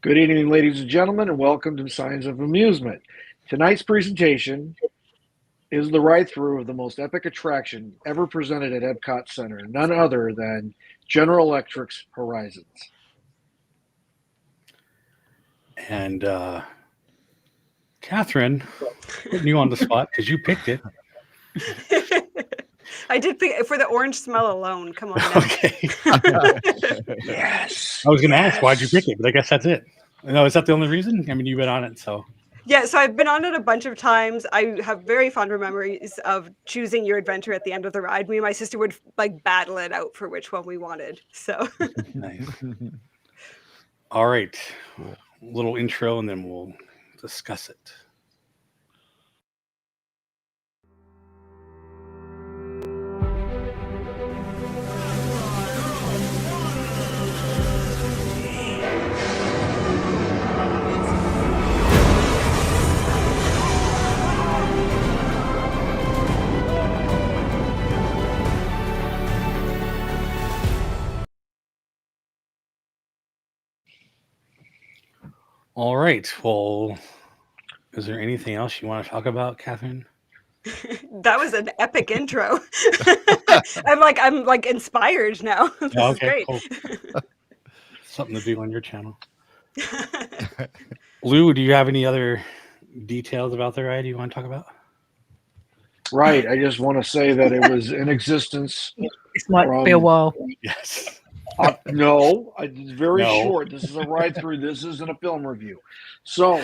Good evening, ladies and gentlemen, and welcome to Signs of Amusement. Tonight's presentation is the ride-through of the most epic attraction ever presented at Epcot Center, none other than General Electric's Horizons. And Kathryn, putting you on the spot because you picked it. I did pick for the orange smell alone. Come on. Now. Okay. Yes. I was going to ask why'd you pick it, but I guess that's it. No, is that the only reason? I mean, you've been on it, so. Yeah, so I've been on it a bunch of times. I have very fond memories of choosing your adventure at the end of the ride. Me and my sister would like battle it out for which one we wanted. So Nice. All right. Little intro and then we'll discuss it. All right. Well, is there anything else you want to talk about, Kathryn? that was an epic intro. I'm like inspired now. This is great. Cool. Something to do on your channel. Lou, do you have any other details about the ride you want to talk about? Right. I just want to say that it was in existence. This might be a while. Yes. No, it's very short. This is a ride-through. This isn't a film review. So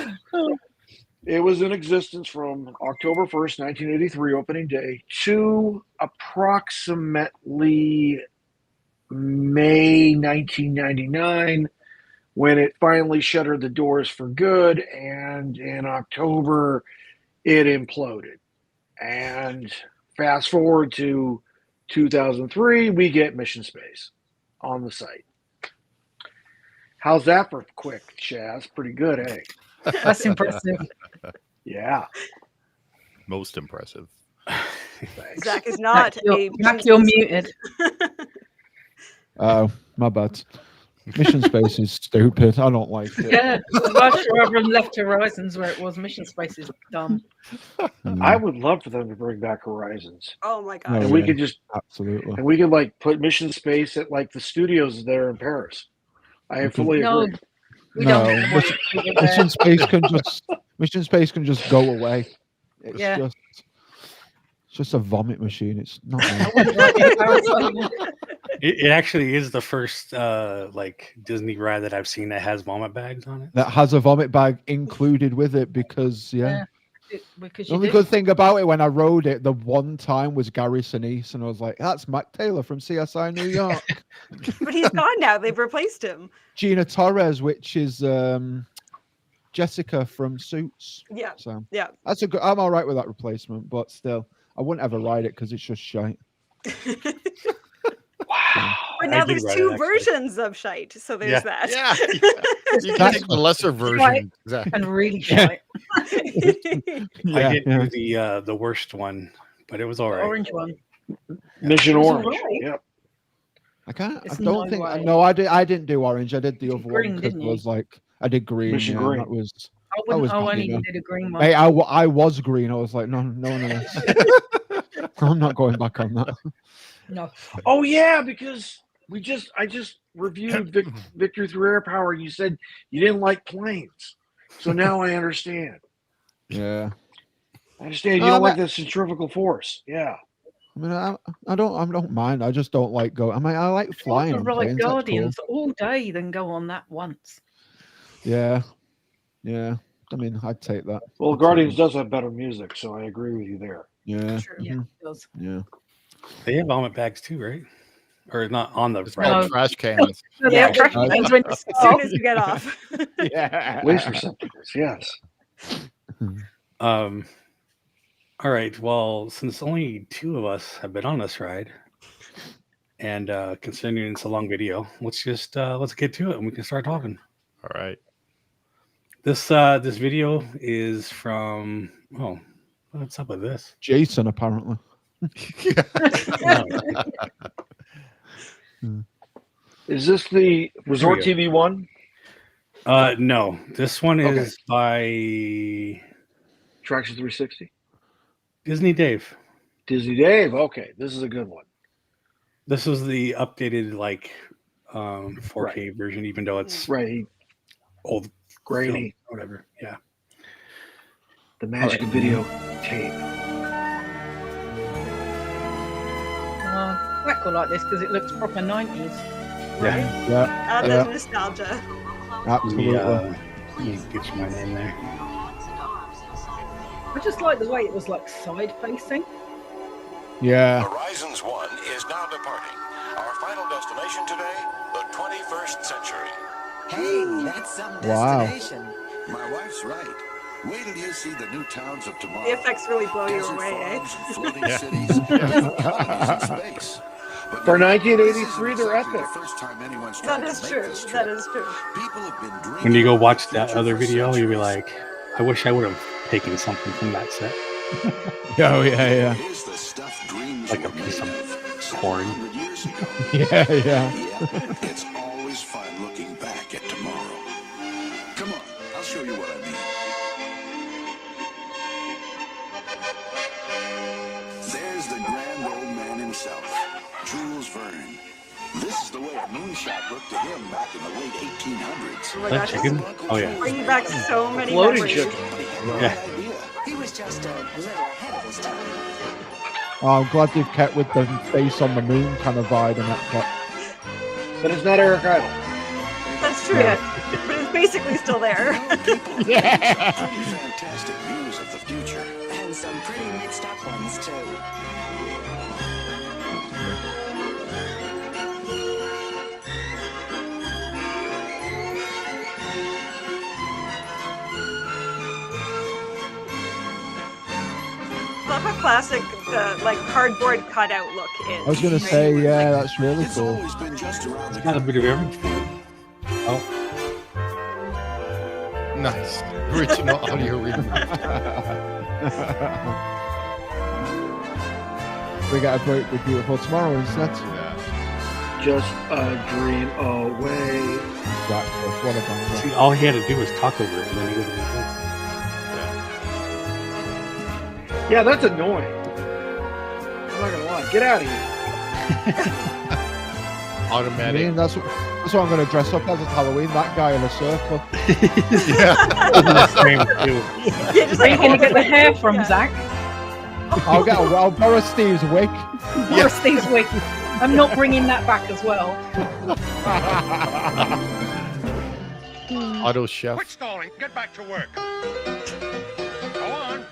it was in existence from October 1st, 1983, opening day, to approximately May 1999, when it finally shuttered the doors for good, and in October, it imploded. And fast forward to 2003, we get Mission Space on the site. How's that for quick, Chaz? Pretty good, eh? That's impressive. Yeah. Most impressive. Thanks. Zach is not Zach, you're muted. Oh, my bad. Mission Space is stupid. I don't like it. Yeah, last year everyone left Horizons where it was. Mission Space is dumb. I would love for them to bring back Horizons. Oh my god. No, And we yeah. could just Absolutely. and we could like put Mission Space at like the studios there in Paris. I fully No. agree. We No, don't want it over there. Mission Space can just go away. It's Yeah. just a vomit machine. It's not. I wouldn't like it if I was someone. It actually is the first like Disney ride that I've seen that has vomit bags on it. That has a vomit bag included with it because Because The you only do. good thing about it when I rode it the one time was Gary Sinise, and I was like, "That's Mac Taylor from CSI New York." But he's gone now. They've replaced him. Gina Torres, which is Jessica from Suits. Yeah. So Yeah. that's a good. I'm all right with that replacement, but still, I wouldn't ever ride it because it's just shite. Wow. But I now did there's ride it, two actually. versions of shite. So there's that. Yeah. You can That's take the lesser version. Right. Exactly. And really shite. Yeah, I did do the worst one, but it was all The right. orange one. Mission It was Orange. alright. Yep. I can't. It's I don't no think. way. No, I did. I didn't do orange. I did the You other did one green, because didn't it you? was like I did green. Mission yeah, Green. That was. I wouldn't. was I bad, only you know. did a green one. Mate, I was green. I was like, no one of this. I'm not going back on that. No. Oh yeah, because I just reviewed Victory Through Air Power, and you said you didn't like planes. So now I understand. Yeah. I understand you don't like the centrifugal force. Yeah. I mean, I don't mind. I just don't like go. I mean, I like flying. I'd On rather ride planes, that's cool. Guardians all day than go on that once. Yeah. Yeah. I mean, I'd take that. Well, I'd take Guardians that. does have better music, so I agree with you there. Yeah. True. Yeah, it does. Yeah. They have vomit bags too, right? Or not on the It's ride. called trash cans. So they Yeah. have trash cans when you As soon stop. as you get off. Yeah. Waste receptacles, yes. All right. Well, since only two of us have been on this ride, and considering it's a long video, let's get to it and we can start talking. All right. This video is from what's up with this? Jason, apparently. Is this the Resort TV one? No, this one Okay. is by Attraction 360. Disney Dave. Disney Dave. Okay, this is a good one. This was the updated 4K version, even though it's Right. old, Grainy. film, whatever. Yeah. The magic of video tape. Quite cool like this because it looks proper 90s. Yeah. Yeah, The yeah, nostalgia. absolutely. Let me get you my name there. I just like the way it was like side facing. Yeah. Horizons 1 is now departing. Our final destination today, the 21st century. Hey, that's some Wow. destination. My wife's right. Wait till you see the new towns of tomorrow. The effects really blow you Desert away, eh? farms and floating cities, and colonies in space. But For this 1983, isn't they're exactly epic. the first time anyone's That tried is to make true. this trip. That is true. People have been dreaming When you go of watch the that future other for video, you'll be centuries. like, I wish I would have taken something from that set. Oh, yeah, It is the stuff dreams Like a were piece made of of corn. 700 years ago. yeah. Yeah, Yep, it's always fun looking back at tomorrow. Come on, I'll show you what I mean. There's the grand old man himself, Jules Verne. This is the way a moonshot looked to him back in the late 1800s. Oh my That gosh, chicken? this Oh, yeah. bringing back so many Floating memories. chicken. Yeah. He was just a little ahead of his time. Oh, I'm glad they've kept with the face on the moon kind of vibe in Epcot. But it's not Eric Idle. That's true. But it's basically still there. Yeah. Pretty fantastic views of the future. And some pretty mixed up ones, too. Love a classic, cardboard cutout look is. I was gonna say, yeah, that's really It's cool. always been just around the Not a bit of everything. Oh, Nice. Original audio remix. We got a break with Beautiful Tomorrow instead. Yeah. Just a dream away. Exactly. What a banger. see, all he had to do was talk over it, and then he would have been Yeah, that's annoying. I'm not gonna lie. Get out of here. I Automatic. mean, that's what I'm going to dress up as at Halloween. That guy in a circle. Yeah. the same too. Yeah, just Where are you like going to get the hair from, Yeah. Zach? I'll borrow Steve's wig. Or Steve's wig. I'm not bringing that back as well. Auto chef. Quit stalling. Get back to work. Go on.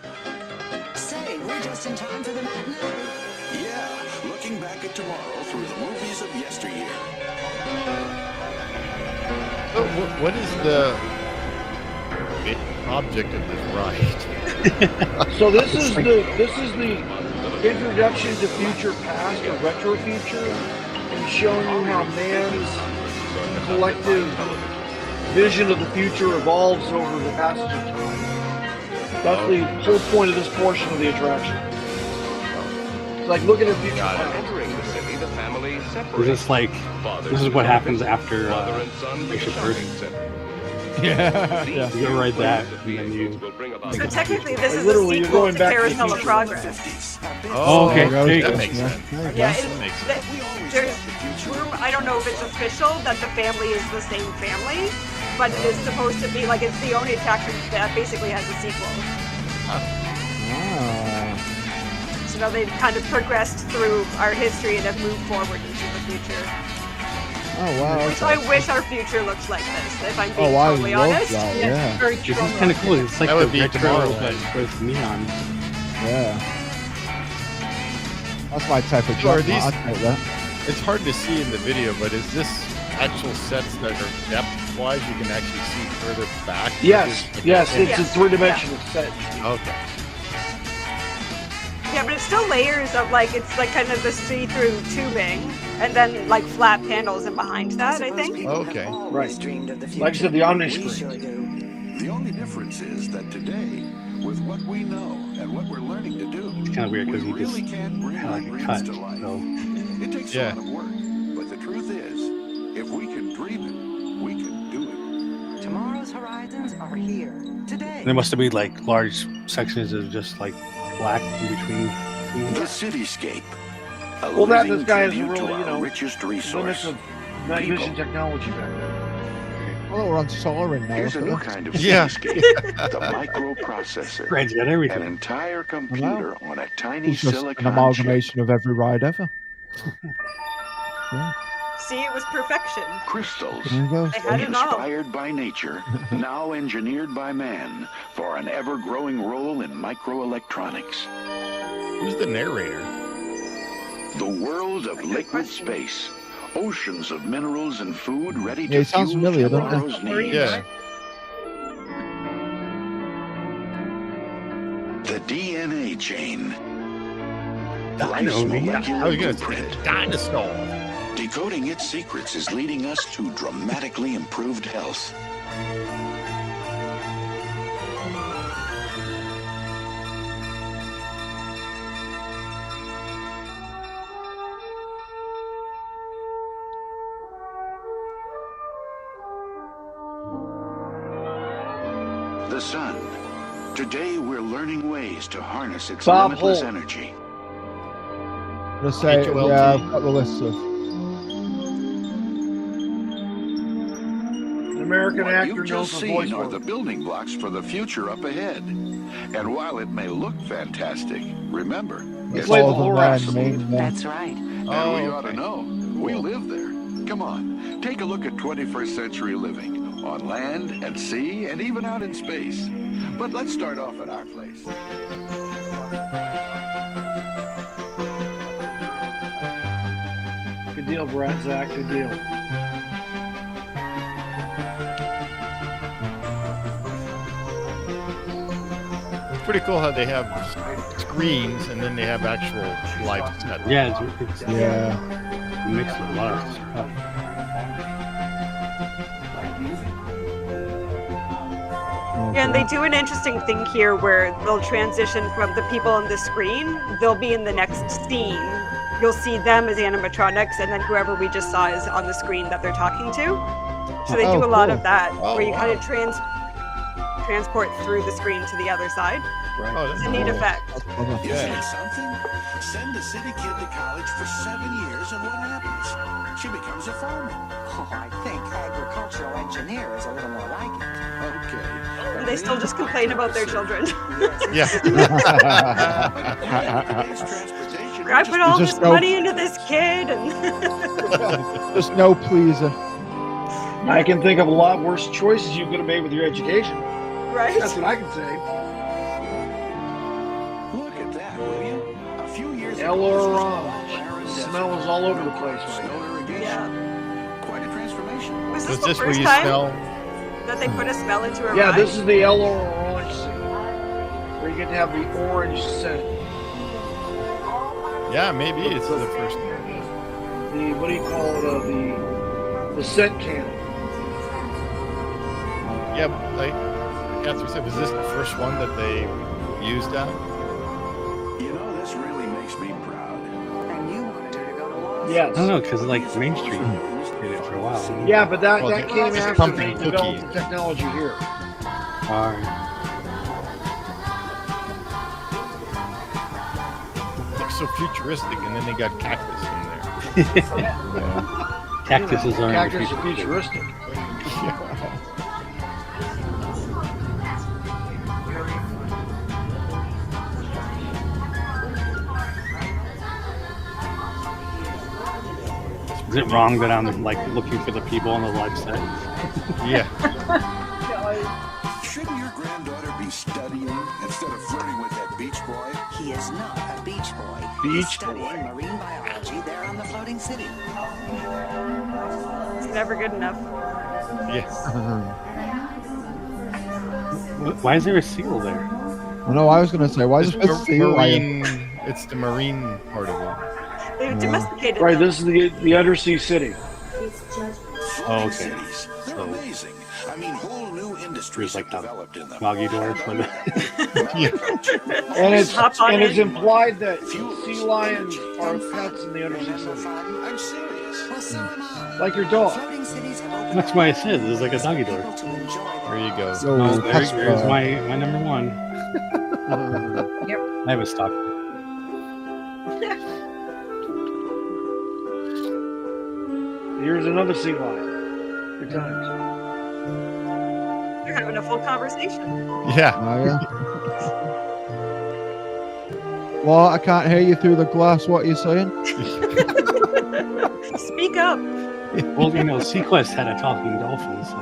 Say, we're just in time for the matinee. Yeah, looking back at tomorrow through the movies of yesteryear. So what is the object of this ride? So this is the introduction to future past or retro future, and showing you how man's collective vision of the future evolves over the passage of time. That's the whole point of this portion of the attraction. It's like looking at future past. Entering the city, the family It's separates. just like, this is what happens after Father and son make a Bishop shopping Earth. center. Yeah. You go ride that, and then you. So technically, this Like, is literally, a you're sequel going to back to the Carousel of future. Progress. Oh, okay. There There you you go. That makes Yeah, sense. there you go. Yeah, That makes sense. there's I don't know if it's official that the family is the same family, but it is supposed to be like it's the only attraction that basically has a sequel. Ah. So now they've kind of progressed through our history and have moved forward into the future. Oh, wow. Which I wish our future looks like this, if I'm being Oh, I totally love honest. that. Yeah, Yeah. very This strong. is kind of cool. It's like That the would be retro Tomorrowland. with neon. Yeah. That's my type of So are job. these- I'd take that. It's hard to see in the video, but is this actual sets that are depth-wise? You can actually see further back? Yes, yes, it's a Yes. three-dimensional set. Okay. Yeah, but it's still layers of it's like kind of the see-through tubing, and then like flat panels in behind that, I think. Okay. Right. Dreamed of the future. Like I said, the Omni We screen. sure do. The only difference is that today, with what we know and what we're learning to do, It's kind of weird because we you just really can't bring had our like a dreams cut. to life. So It takes Yeah. a lot of work, but the truth is, if we can dream it, we can do it. Tomorrow are here today. There must be like large sections of just like black in between. The cityscape. A Well, that living this guy is tribute really, to you our know, richest limits resource. of night People. vision technology back then. Well, we're on soaring now. Here's a look new at that. kind of Yeah. cityscape. The microprocessor. Grant's got An everything. entire computer on a tiny It's just an silicon chip. amalgamation of every ride ever. See, it was perfection. Crystals. There you go. They had it all. Inspired by nature, now engineered by man for an ever-growing role in microelectronics. Who's the narrator? The world of Good liquid question. space. Oceans of minerals and food ready Yeah, to it sounds fuel familiar, doesn't it? tomorrow's needs. Yeah. The DNA chain. I know, Life's man. I molecular was gonna say blueprint. dinosaur. Decoding its secrets is leading us to dramatically improved health. The sun. Today we're learning ways to harness its Bob limitless Holt. energy. Let's say, HOLT. yeah, I've got the list of. An American What actor you've known just for voice seen are work. the building blocks for the future up ahead. And while it may look fantastic, remember, It's Play the all whole the ride. main one. That's right. And Oh, we ought to okay. know. We live there. Come on, take a look at 21st century living on land and sea and even out in space. But let's start off at our place. Good deal, Brett, Zach. Good deal. It's pretty cool how they have screens and then they have actual live set. Yeah, it's Yeah. mixed with a lot of stuff. Yeah, and they do an interesting thing here where they'll transition from the people on the screen. They'll be in the next scene. You'll see them as animatronics, and then whoever we just saw is on the screen that they're talking to. So they do a lot of that, Oh, where you kind wow. of transport through the screen to the other side. Oh, It's that's a neat cool. effect. That's clever. Isn't Yeah. it something? Send a city kid to college for 7 years, and what happens? She becomes a farmer. Oh, I think agricultural engineer is a little more like it. Okay. And they still just complain about their children. Yeah. I put all just this go- money into this kid, and Just no pleasing. I can think of a lot worse choices you could have made with your education. right? That's what I can say. Look at that, will you? A few years ago, Yellow this was orange. all barren The desert. smell is all over the place right No irrigation. Yeah. Quite a transformation. Was So this is the this where first you time smell? that they put a smell into a Yeah, ride? this is the yellow or orange scene, where you get to have the orange scent. Yeah, maybe it's the first. The what do you call it? The scent cannon. Yeah, like Catherine said, was this the first one that they used on? You know, this really makes me proud. And you wanted her to go to law Yes. I don't know, because like Main Street did it for a while. Yeah, but that Well, came it's after pumpkin they developed cookie. the technology here. Alright. Looks so futuristic, and then they got cactus in there. Cactuses are in the Cactus are future. futuristic. Is it wrong that I'm like looking for the people on the live set? Yeah. Shouldn't your granddaughter be studying instead of flirting with that beach boy? He is not a beach boy. Beach He's studying boy. marine biology there on the floating city. It's never good enough. Yeah. Why is there a seal there? I know. I was going to say, why is It's this seal lying? marine. It's the marine part of it. They've domesticated Right, them. this is the undersea city. Oh, okay. Cities. They're So- amazing. I mean, whole new industries There's like have a developed in them. Foggy door for the. And it's Hop on and it's in. implied that sea lions are pets in the undersea city, I'm serious. Well, so am I. like your dog. Floating cities have opened That's why I said there's like a doggy door. There you go. So, There's my number one. Yep. I haven't stopped. Here's another sea lion. Good times. You're having a full conversation. Yeah. Oh, yeah. What? I can't hear you through the glass. What are you saying? Speak up. Well, Sequest had a talking dolphin, so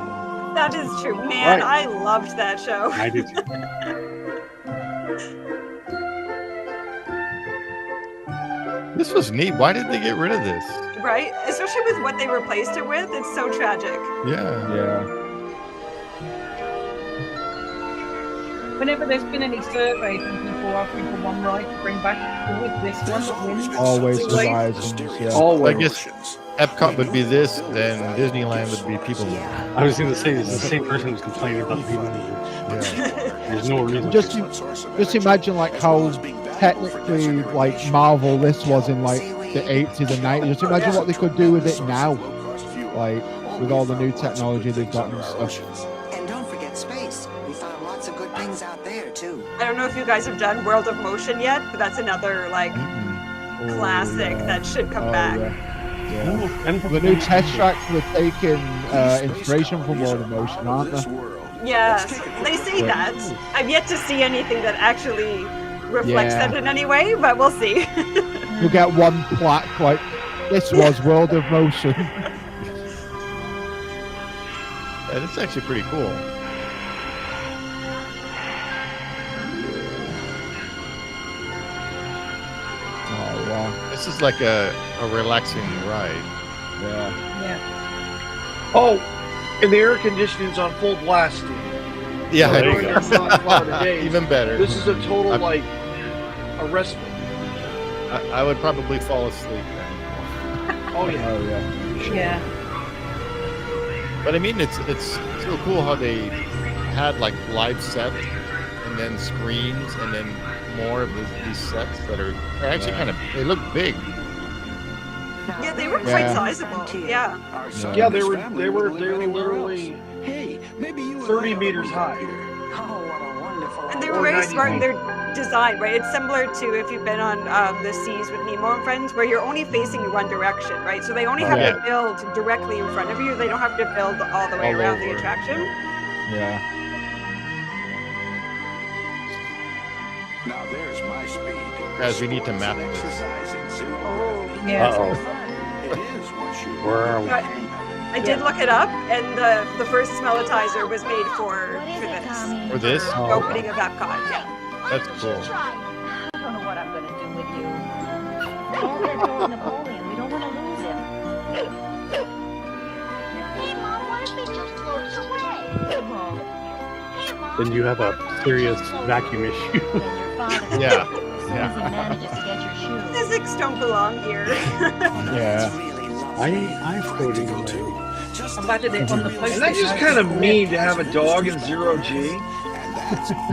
That is true. Man, Right. I loved that show. I did too. This was neat. Why did they get rid of this? Right? Especially with what they replaced it with. It's so tragic. Yeah. Yeah. Whenever there's been any surveys and people asking for one ride to bring back, with this one that wins. Always the Like- Horizons. Yeah. Always. I guess Epcot would be this, then Disneyland would be People Mover. I was going to say, it's the same person who's complaining about the people. Yeah. There's no reason. Just imagine like how technically like Marvel this was in like the 80s and 90s. Just imagine what they could do with it now, like with all the new technology they've got and stuff. And don't forget space. We found lots of good things out there, too. I don't know if you guys have done World of Motion yet, but that's another like classic that should come back. Yeah. The new test tracks were taking inspiration from World of Motion, aren't they? Yes, they say that. I've yet to see anything that actually reflects Yeah. that in any way, but we'll see. You'll get one plaque like this was World of Motion. Yeah, that's actually pretty cool. Oh wow. This is like a relaxing ride. Yeah. Yeah. Oh, and the air conditioning's on full blast. Steve. Yeah, So there you during go. your Florida days, Even better. This is a total I'm- like a respite. I would probably fall asleep then. Oh yeah. Oh yeah. Yeah. But I mean, it's so cool how they had like live set and then screens and then more of these sets that are actually kind of, they look big. Yeah, they were quite Yeah. sizable. Yeah. Yeah, they were literally Hey, maybe you 30 meters high. Oh, what a wonderful And they were Or very 90 smart in their design, right? It's similar to if you've been on the seas with Nemo and friends, where you're only facing one direction, right? So they only have Yeah. to build directly in front of you. They don't have to build all the way All around the over. attraction. Yeah. Now there's my speed. Guys, we need to map this. Exercising zero. Oh. Yeah. Uh-oh. It is once you Where are we? I did look it up, and the first smellitizer was made for this. For this? The Oh, opening of Epcot. Yeah. That's cool. I don't know what I'm going to do with you. All that old Napoleon. We don't want to lose him. Hey, Mom, what if he just floats away? Come on. Hey, Mom. Then you have a serious vacuum issue. Then your father Yeah. as soon as he manages to get your shoes. Physics don't belong here. Yeah. I floating away. I've added it on the post. And that's just kind of mean to have a dog in zero G.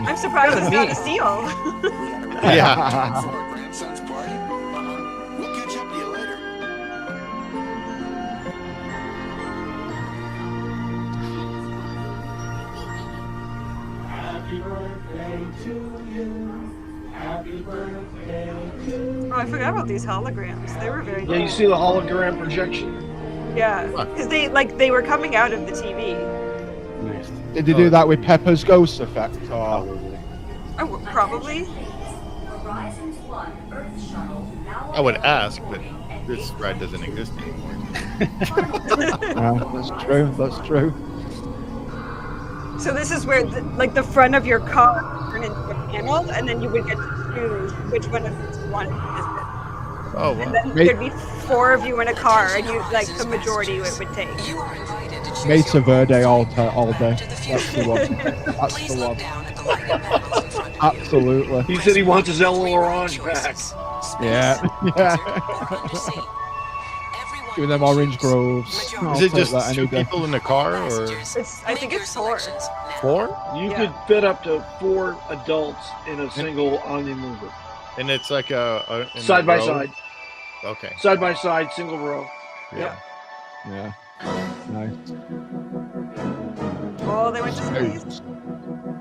I'm surprised it's not a seal. Yeah. For our grandson's party. We'll catch up to you later. Oh, I forgot about these holograms. They were very Yeah, you cool. see the hologram projection? Yeah, because they were coming out of the TV. Nice. Did they do that with Pepper's Ghost effect? Or... Probably. Oh, probably. I would ask, but this ride doesn't exist anymore. No, that's true. That's true. So this is where the front of your car would turn into a panel, and then you would get to choose which one of these you want to visit. Oh, And wow. then there'd be 4 of you in a car, and you the majority it would take. You are invited to choose Mesa your Verde all route day. to the That's the future. one. That's Please the look one. down at the lighting panels in front of you. Absolutely. He said he wants his Ella Orange back. Yeah. Yeah. Give them orange groves. I'll Is it take just that any 2 day. people in the car or I think it's 4. 4? You Yeah. could fit up to 4 adults in a single Omni mover. And it's like a in Side a by row? side. Okay. Side by side, single row. Yeah. Yeah. Nice. Oh, they went to space.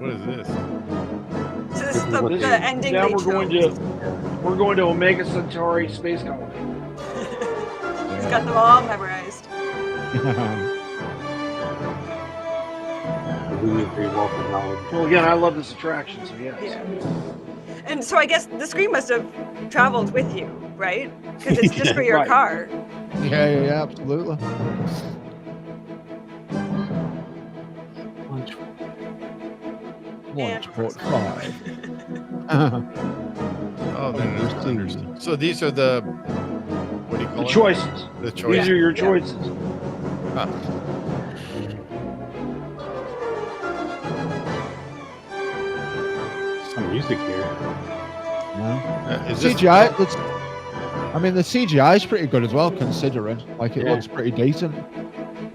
What is this? So this is the This- ending now they we're going to Omega Centauri space colony. He's got them all memorized. Well, again, I love this attraction, so yes. Yeah. And so I guess the screen must have traveled with you, right? Because it's just for your Right. car. Yeah, absolutely. Launch port 5. Oh, then there's others. So these are the what do you call The it? choices. The These choices. are your choices. Huh. Some music here. Is this CGI, I mean, the CGI is pretty good as well, considering. Like, it Yeah. looks pretty decent.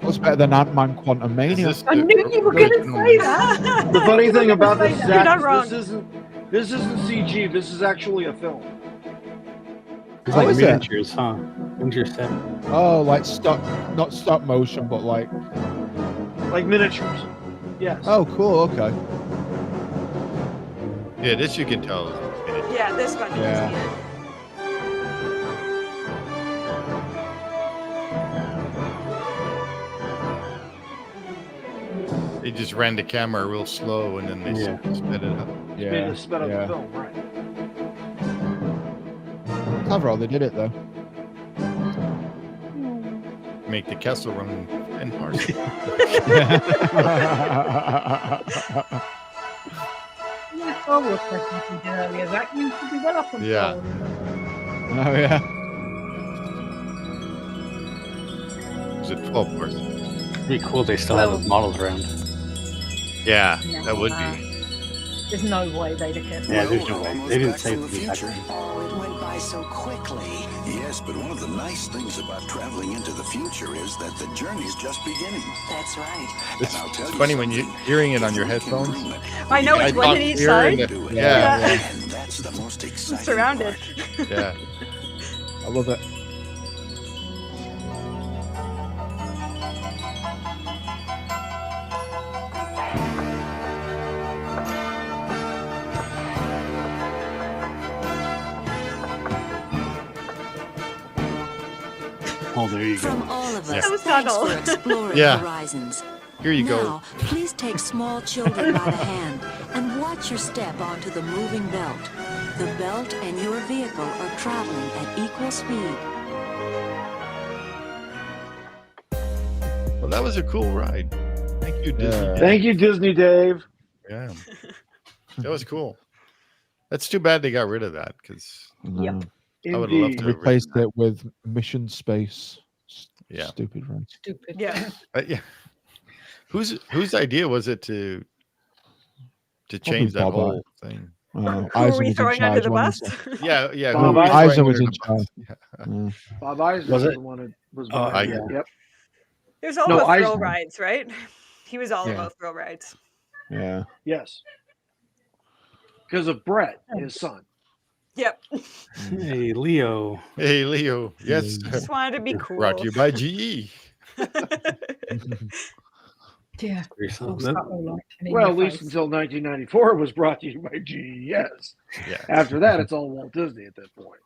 Looks better than Ant-Man Quantum is Mania. this I the knew you were going to original say that. The funny thing about this, You're Zach, not is wrong. this isn't CG. This is actually a film. It's Oh, like is it? miniatures, huh? Miniature set. Oh, like not stop motion, but like. Like miniatures. Yes. Oh, cool. Okay. Yeah, this you can tell. in it. Yeah, this one. Yeah. They just ran the camera real slow and then they Yeah. sped it up. Made Yeah. the sped up yeah. the film, right? Clever how they did it though. Make the Kessel run 10 parts. Yeah, Star Wars questions you did earlier, Zach. You should be well up on Yeah. Star Wars. Oh yeah. Is it 12 parts? Pretty cool. They still have those models around. Yeah, that would be. There's no way they'd have kept Yeah, it. there's no way. They didn't say From it the would be back future. then. Oh, it went by so quickly. Yes, but one of the nice things about traveling into the future is that the journey's just beginning. That's right. It's And I'll tell you funny when you're something, hearing it on if your we can headphones. dream it, I know we it's can one thought in each hearing side. the- do it. Yeah. And that's the most exciting Surrounded. part. Yeah. I love it. Oh, there you go. From all of us, Yeah. That was thanks subtle. for exploring Yeah. horizons. Here you go. Now, please take small children by the hand and watch your step onto the moving belt. The belt and your vehicle are traveling at equal speed. Well, that was a cool ride. Thank you, Disney. Yeah. Thank you, Disney Dave. Yeah. That was cool. That's too bad they got rid of that because Yep. I would love Indeed. to. Replaced it with Mission Space. Yeah. Stupid, right? Stupid. Yeah. Yeah. Whose idea was it to change that Bob whole thing? Who are Eisen we was in throwing under charge, the bus? wasn't Yeah, yeah. Bob who was Eisen throwing was under in the bus? he? Yeah. Bob Eisner Was was it? the one that was Oh, behind it. Eisner. Yep. There's all No, about thrill Eisner. rides, right? He was all Yeah. about thrill rides. Yeah. Yes. Because of Brett, his son. Yep. Hey, Leo. Hey, Leo. Yes. Just wanted to be cool. Brought to you by GE. Yeah. Or All something. subtle, like, and in Well, your at least face. until 1994 it was brought to you by GES. Yeah. After that, it's all Walt Disney at that point.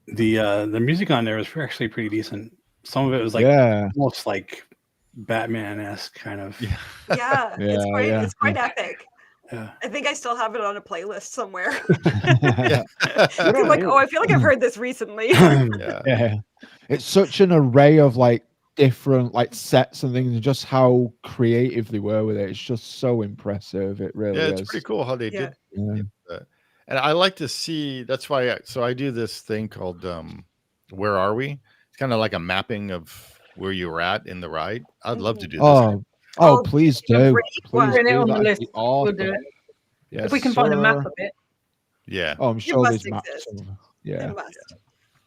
The music on there was actually pretty decent. Some of it was like yeah. almost like Batman-esque kind of. Yeah. Yeah, it's Yeah, quite yeah, it's quite epic. Yeah. I think I still have it on a playlist somewhere. Yeah. I'm like, oh, I feel like I've heard this recently. Yeah. Yeah. It's such an array of like different like sets and things, and just how creative they were with it. It's just so impressive. It really Yeah, is. it's pretty cool how they Yeah. did. Yeah. And I like to see. That's why. I do this thing called "Where Are We?" It's kind of like a mapping of where you were at in the ride. I'd love to do this. Oh, Oh, please the do. great Please one. Put it do. on the That'd list. be We'll do awesome. it. Yes, If we can find a map sir. of it. Yeah. Oh, I'm It sure must there's maps. exist. Yeah. It must.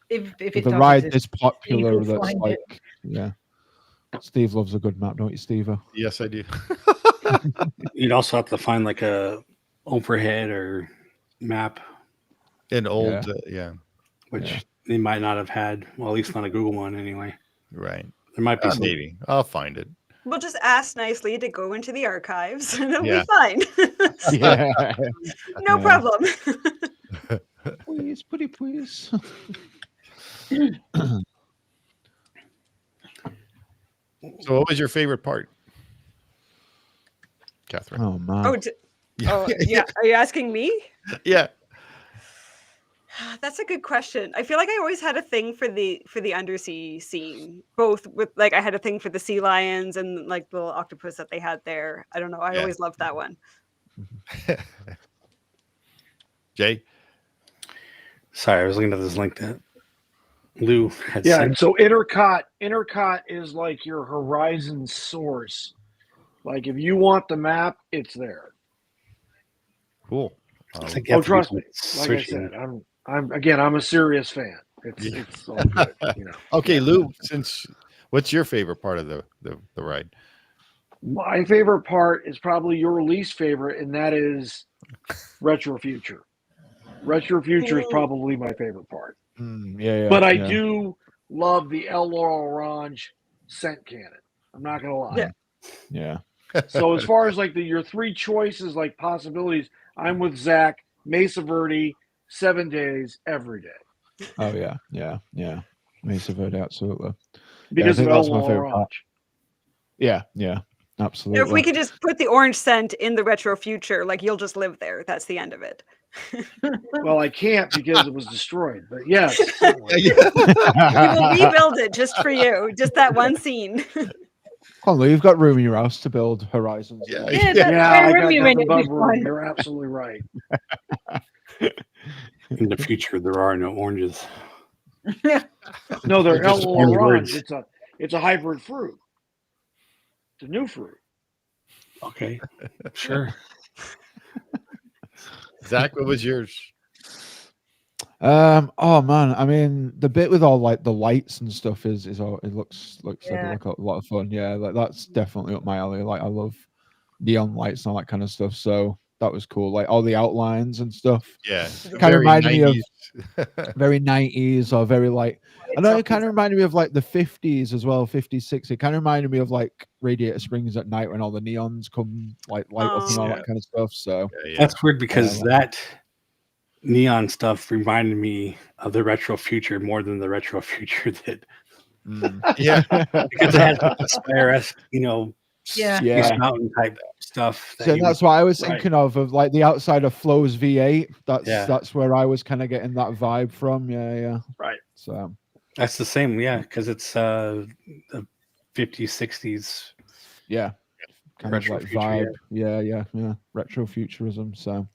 If With it the does ride exist. this popular, will that's find like, it. yeah. Steve loves a good map, don't you, Steve? Yes, I do. You'd also have to find like a overhead or map, An old, yeah. which Yeah. they might not have had. Well, at least not a Google one anyway. Right. There might be some. Maybe I'll find it. We'll just ask nicely to go into the archives, and it'll Yeah. be fine. Yeah. No Yeah. problem. Please, pretty please. So, what was your favorite part, Kathryn? Oh man. Oh, yeah. Are you asking me? Yeah. That's a good question. I feel like I always had a thing for the undersea scene, both with like I had a thing for the sea lions and like the little octopus that they had there. I don't know. I Yeah. always loved that one. Jay? Sorry, I was looking at this link that Lou had Yeah, sent. so Intercot is like your horizon source. Like if you want the map, it's there. Cool. It's like you have to be trust me. Like searching. I said, I'm a serious fan. It's all good, you know. Okay, Lou, what's your favorite part of the ride? My favorite part is probably your least favorite, and that is Retro Future. Retro Future is probably my favorite part. Yeah. But I do love the El Orange scent cannon. I'm not gonna lie. Yeah. So as far as like your three choices, like possibilities, I'm with Zach. Mesa Verde, 7 days, every day. Oh yeah. Mesa Verde, absolutely. Because I think of that's El my favorite part. Orange. Yeah, absolutely. If we could just put the orange scent in the Retro Future, like you'll just live there. That's the end of it. Well, I can't because it was destroyed. But yes, We will rebuild it just for you. Just that one scene. Come on, Lou, you've got room in your house to build horizons. Yeah, I got nothing but room. You're absolutely right. In the future, there are no oranges. No, they're Just El orange Orange. words. It's a hybrid fruit. It's a new fruit. Okay, sure. Zach, what was yours? Oh man, I mean the bit with all like the lights and stuff is all it looks like a lot of fun. Yeah, like that's definitely up my alley. Like I love neon lights and all that kind of stuff. So that was cool. Like all the outlines and stuff. Yeah, kind of reminded 90s. me of very 90s or very like I know it kind of reminded me of like the 50s as well, 50s, 60s. It kind of reminded me of like Radiator Springs at night when all the neons come like light up and all that kind of stuff. So That's weird because that neon stuff reminded me of the Retro Future more than the Retro Future did. Yeah, because it has the Spire-esque, Space Mountain type stuff. So that's what I was thinking of like the outside of Flo's V8. That's where I was kind of getting that vibe from. Yeah. Right. So that's the same, because it's the 50s, 60s. Yeah. Kind retro of like future, vibe. Yeah. Retro futurism. So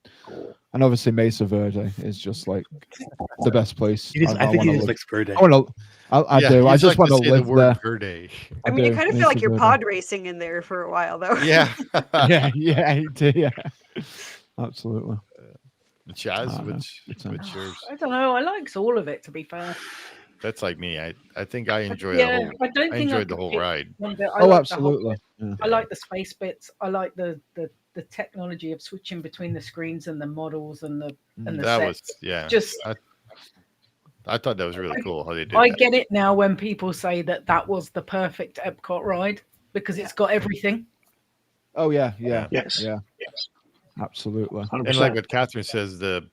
and obviously Mesa Verde is just like the best place. I think he just likes Verde. I do. I just want to live there. Verde. I mean, you kind of feel like you're pod racing in there for a while, though. Yeah. yeah. Absolutely. Chaz, which yours? I don't know. I likes all of it, to be fair. That's like me. I think I enjoy I enjoyed the whole ride. Absolutely. I like the space bits. I like the technology of switching between the screens and the models and the sets. Just I thought that was really cool how they did. I get it now when people say that was the perfect Epcot ride because it's got everything. Oh yeah. Yes. Yeah. Absolutely. 100%. And like what Kathryn says, the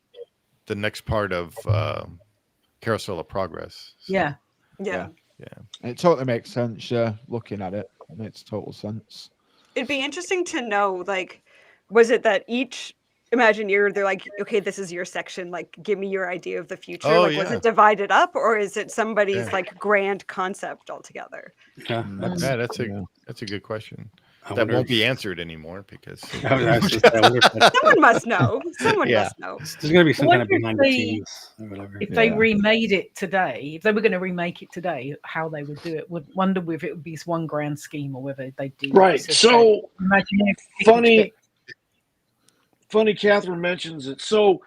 next part of Carousel of Progress. So, Yeah. It totally makes sense. Yeah, looking at it, it makes total sense. It'd be interesting to know, like, was it that each Imagineer, they're like, okay, this is your section, like, give me your idea of the future. Was it divided up, or is it somebody's like grand concept altogether? Yeah, that's a good question. That won't be answered anymore because someone must know. Someone must know. There's going to be some kind of behind the scenes or whatever. If they remade it today, if they were going to remake it today, how they would do it. Would wonder if it would be one grand scheme or whether they do. Right. So funny. Kathryn mentions it. So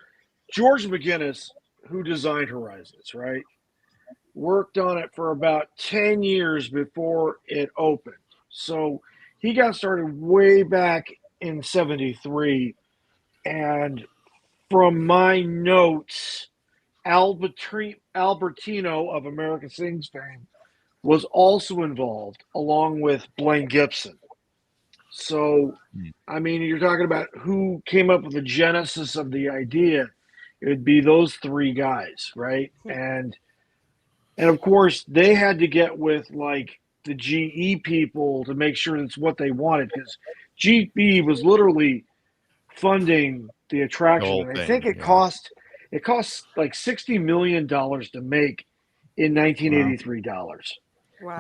George McGinnis, who designed Horizons, right, worked on it for about 10 years before it opened. So he got started way back in 73. And from my notes, Albertino of American Sings fame was also involved, along with Blaine Gibson. So, I mean, you're talking about who came up with the genesis of the idea. It would be those three guys, right? And of course, they had to get with like the GE people to make sure that's what they wanted, because GE was literally funding the attraction, and I think it cost like $60 million to make in 1983 dollars,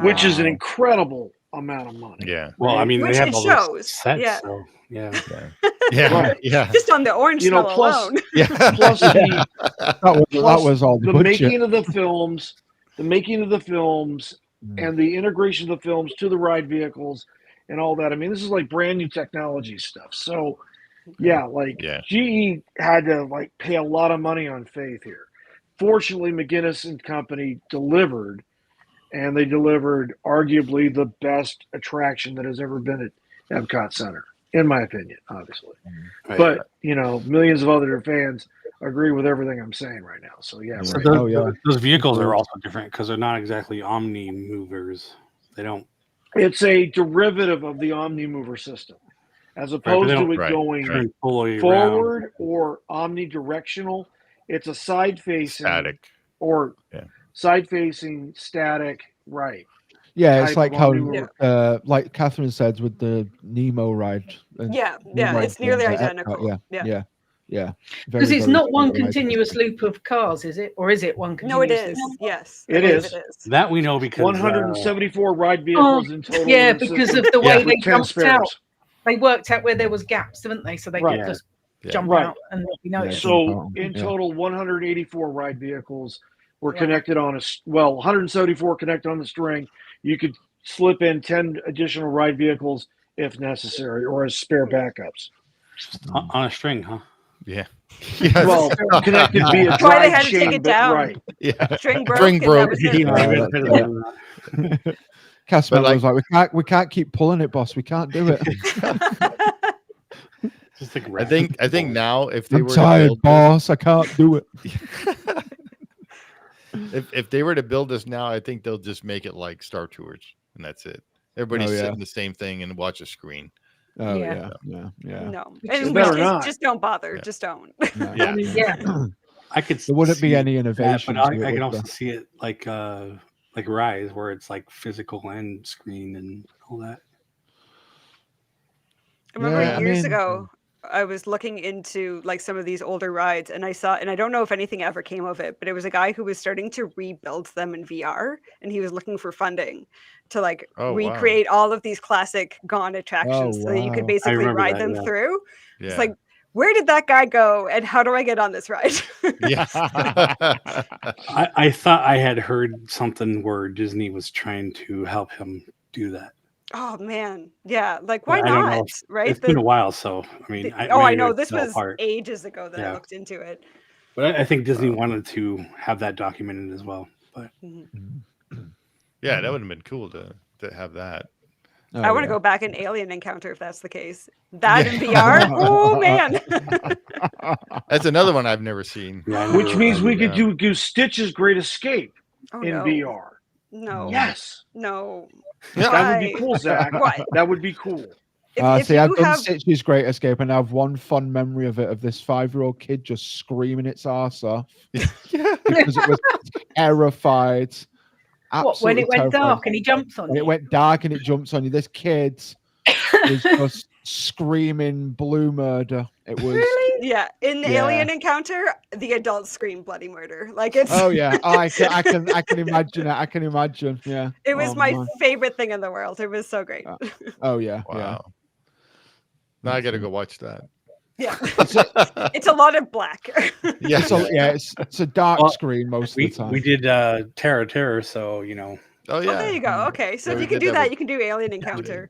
which is an incredible amount of money. Yeah. Well, I mean, Which they have it all shows. those sets, Yeah. so yeah. Yeah. Yeah. Just on the orange smell plus, alone. plus that was all the budget. making of the films, and the integration of the films to the ride vehicles and all that. I mean, this is like brand new technology stuff. So, GE had to like pay a lot of money on faith here. Fortunately, McGinnis and company delivered, and they delivered arguably the best attraction that has ever been at Epcot Center, in my opinion, obviously. Right. But, millions of other fans agree with everything I'm saying right now. So, yeah. So Right. those vehicles are also different because they're not exactly Omni movers. They don't. It's a derivative of the Omni mover system. As opposed to it going forward or omnidirectional, it's a side-facing static side-facing static, right? Yeah, it's like how, like Kathryn said with the Nemo ride. It's nearly identical. Yeah. Because it's not one continuous loop of cars, is it? Or is it one continuous No, it is. loop? Yes. It is. That we know because 174 ride vehicles in total. Yeah, because of the way they jumped out. Spares. They worked out where there was gaps, didn't they? So they could just jump out and So in total, 184 ride vehicles were connected on 174 connected on the string. You could slip in 10 additional ride vehicles if necessary, or as spare backups. On a string, huh? Yeah. Well, connected via That's why they drive had to take chain, it down. right? Yeah. String broke. String broke. Casper was like, we can't keep pulling it, boss. We can't do it. I think now if they I'm were tired, to build boss. I can't do it. if they were to build this now, I think they'll just make it like Star Tours, and that's it. Everybody's sitting the same thing and watch a screen. Oh yeah. No, just don't bother. Just don't. I could. There wouldn't be any innovation. But I can also see it like Rise, where it's like physical and screen and all that. I remember years ago, I was looking into like some of these older rides, and I saw, and I don't know if anything ever came of it, but it was a guy who was starting to rebuild them in VR, and he was looking for funding to like recreate all of these classic Gone attractions so that you could basically ride them through. Yeah. It's like, where did that guy go, and how do I get on this ride? Yeah. I thought I had heard something where Disney was trying to help him do that. Oh man, yeah. Like, why not? Right? It's been a while, so I mean, I know this was ages ago that I looked into it. But I think Disney wanted to have that documented as well. But yeah, that would have been cool to have that. I want to go back in Alien Encounter if that's the case. That in VR? Oh man. That's another one I've never seen. Which means we could do Stitch's Great Escape in VR. No. Yes. No. That would be cool, Zach. That would be cool. See, I've done Stitch's Great Escape, and I have one fond memory of it, of this 5-year-old kid just screaming its ass off because it was terrified. What, when it went dark and he jumps on you? It went dark and it jumps on you. This kid was just screaming blue murder. It was really? Yeah. In the Alien Encounter, the adults scream bloody murder. Like it's I can imagine it. I can imagine. Yeah. It was my favorite thing in the world. It was so great. Oh yeah. Wow. Yeah. Now I gotta go watch that. Yeah. It's a lot of black. It's a dark screen most of the time. We did Terror, so you know. Oh yeah. Well, there you go. Okay. So if you can do that, you can do Alien Encounter.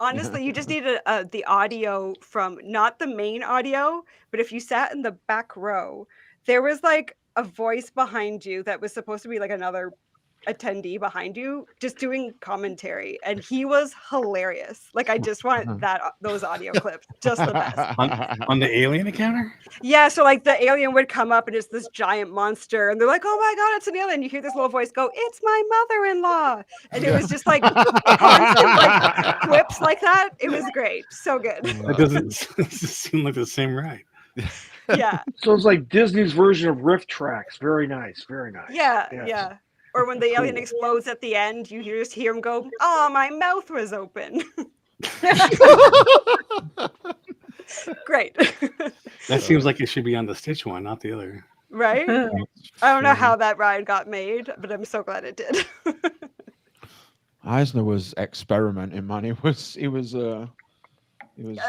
Honestly, you just need the audio from not the main audio, but if you sat in the back row, there was like a voice behind you that was supposed to be like another attendee behind you just doing commentary, and he was hilarious. Like, I just want those audio clips, just the best. On the alien encounter? Yeah, so like the alien would come up and it's this giant monster, and they're like, "Oh my god, it's an alien!" You hear this little voice go, "It's my mother-in-law," and it was just like constant like quips like that. It was great, so good. It doesn't seem like the same ride. Yeah. So it's like Disney's version of Rift Tracks. Very nice, very nice. Yeah, Yes. yeah. Or when the alien Cool. explodes at the end, you just hear him go, "Oh, my mouth was open." Great. That seems like it should be on the Stitch one, not the other. Right? I don't know how that ride got made, but I'm so glad it did. Eisner was experimenting, man.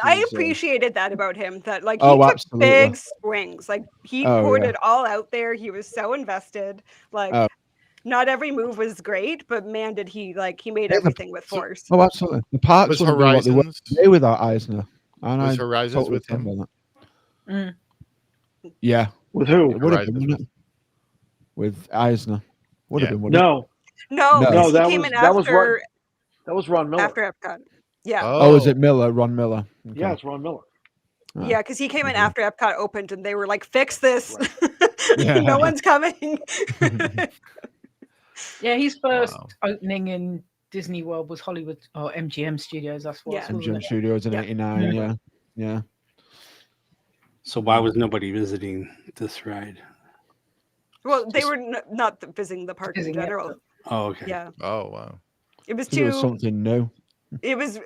I appreciated that about him, that like he Oh, took absolutely. big swings. Like he Oh, poured yeah. it all out there. He was so invested. Like Oh. not every move was great, but man, did he made everything with force. Oh, absolutely. The parks Was wouldn't be what they were Horizons- today without Eisner. And Was I Horizons totally with stand him? by that. Yeah. With who? It would have been, Horizons. wouldn't it? With Eisner. Would have been, wouldn't No, No, No. because that he came was in that was after that was Ron Miller. after Epcot. Yeah. it? Oh, is it Miller? Ron Miller? Okay. Yeah, it's Ron Miller. Ah. Yeah, because he came in Okay. after Epcot opened, and they were like, "Fix this! Yeah. No one's coming." Yeah, his first Wow. opening in Disney World was Hollywood or MGM Studios. That's what. Yeah. Wasn't MGM it? Studios in Yeah. '89. Yeah. Yeah. So why was nobody visiting this ride? Well, they were not visiting the park in Visiting general. Epcot. Oh, okay. Yeah, Oh wow. it was 'Cause it was too. something new. It was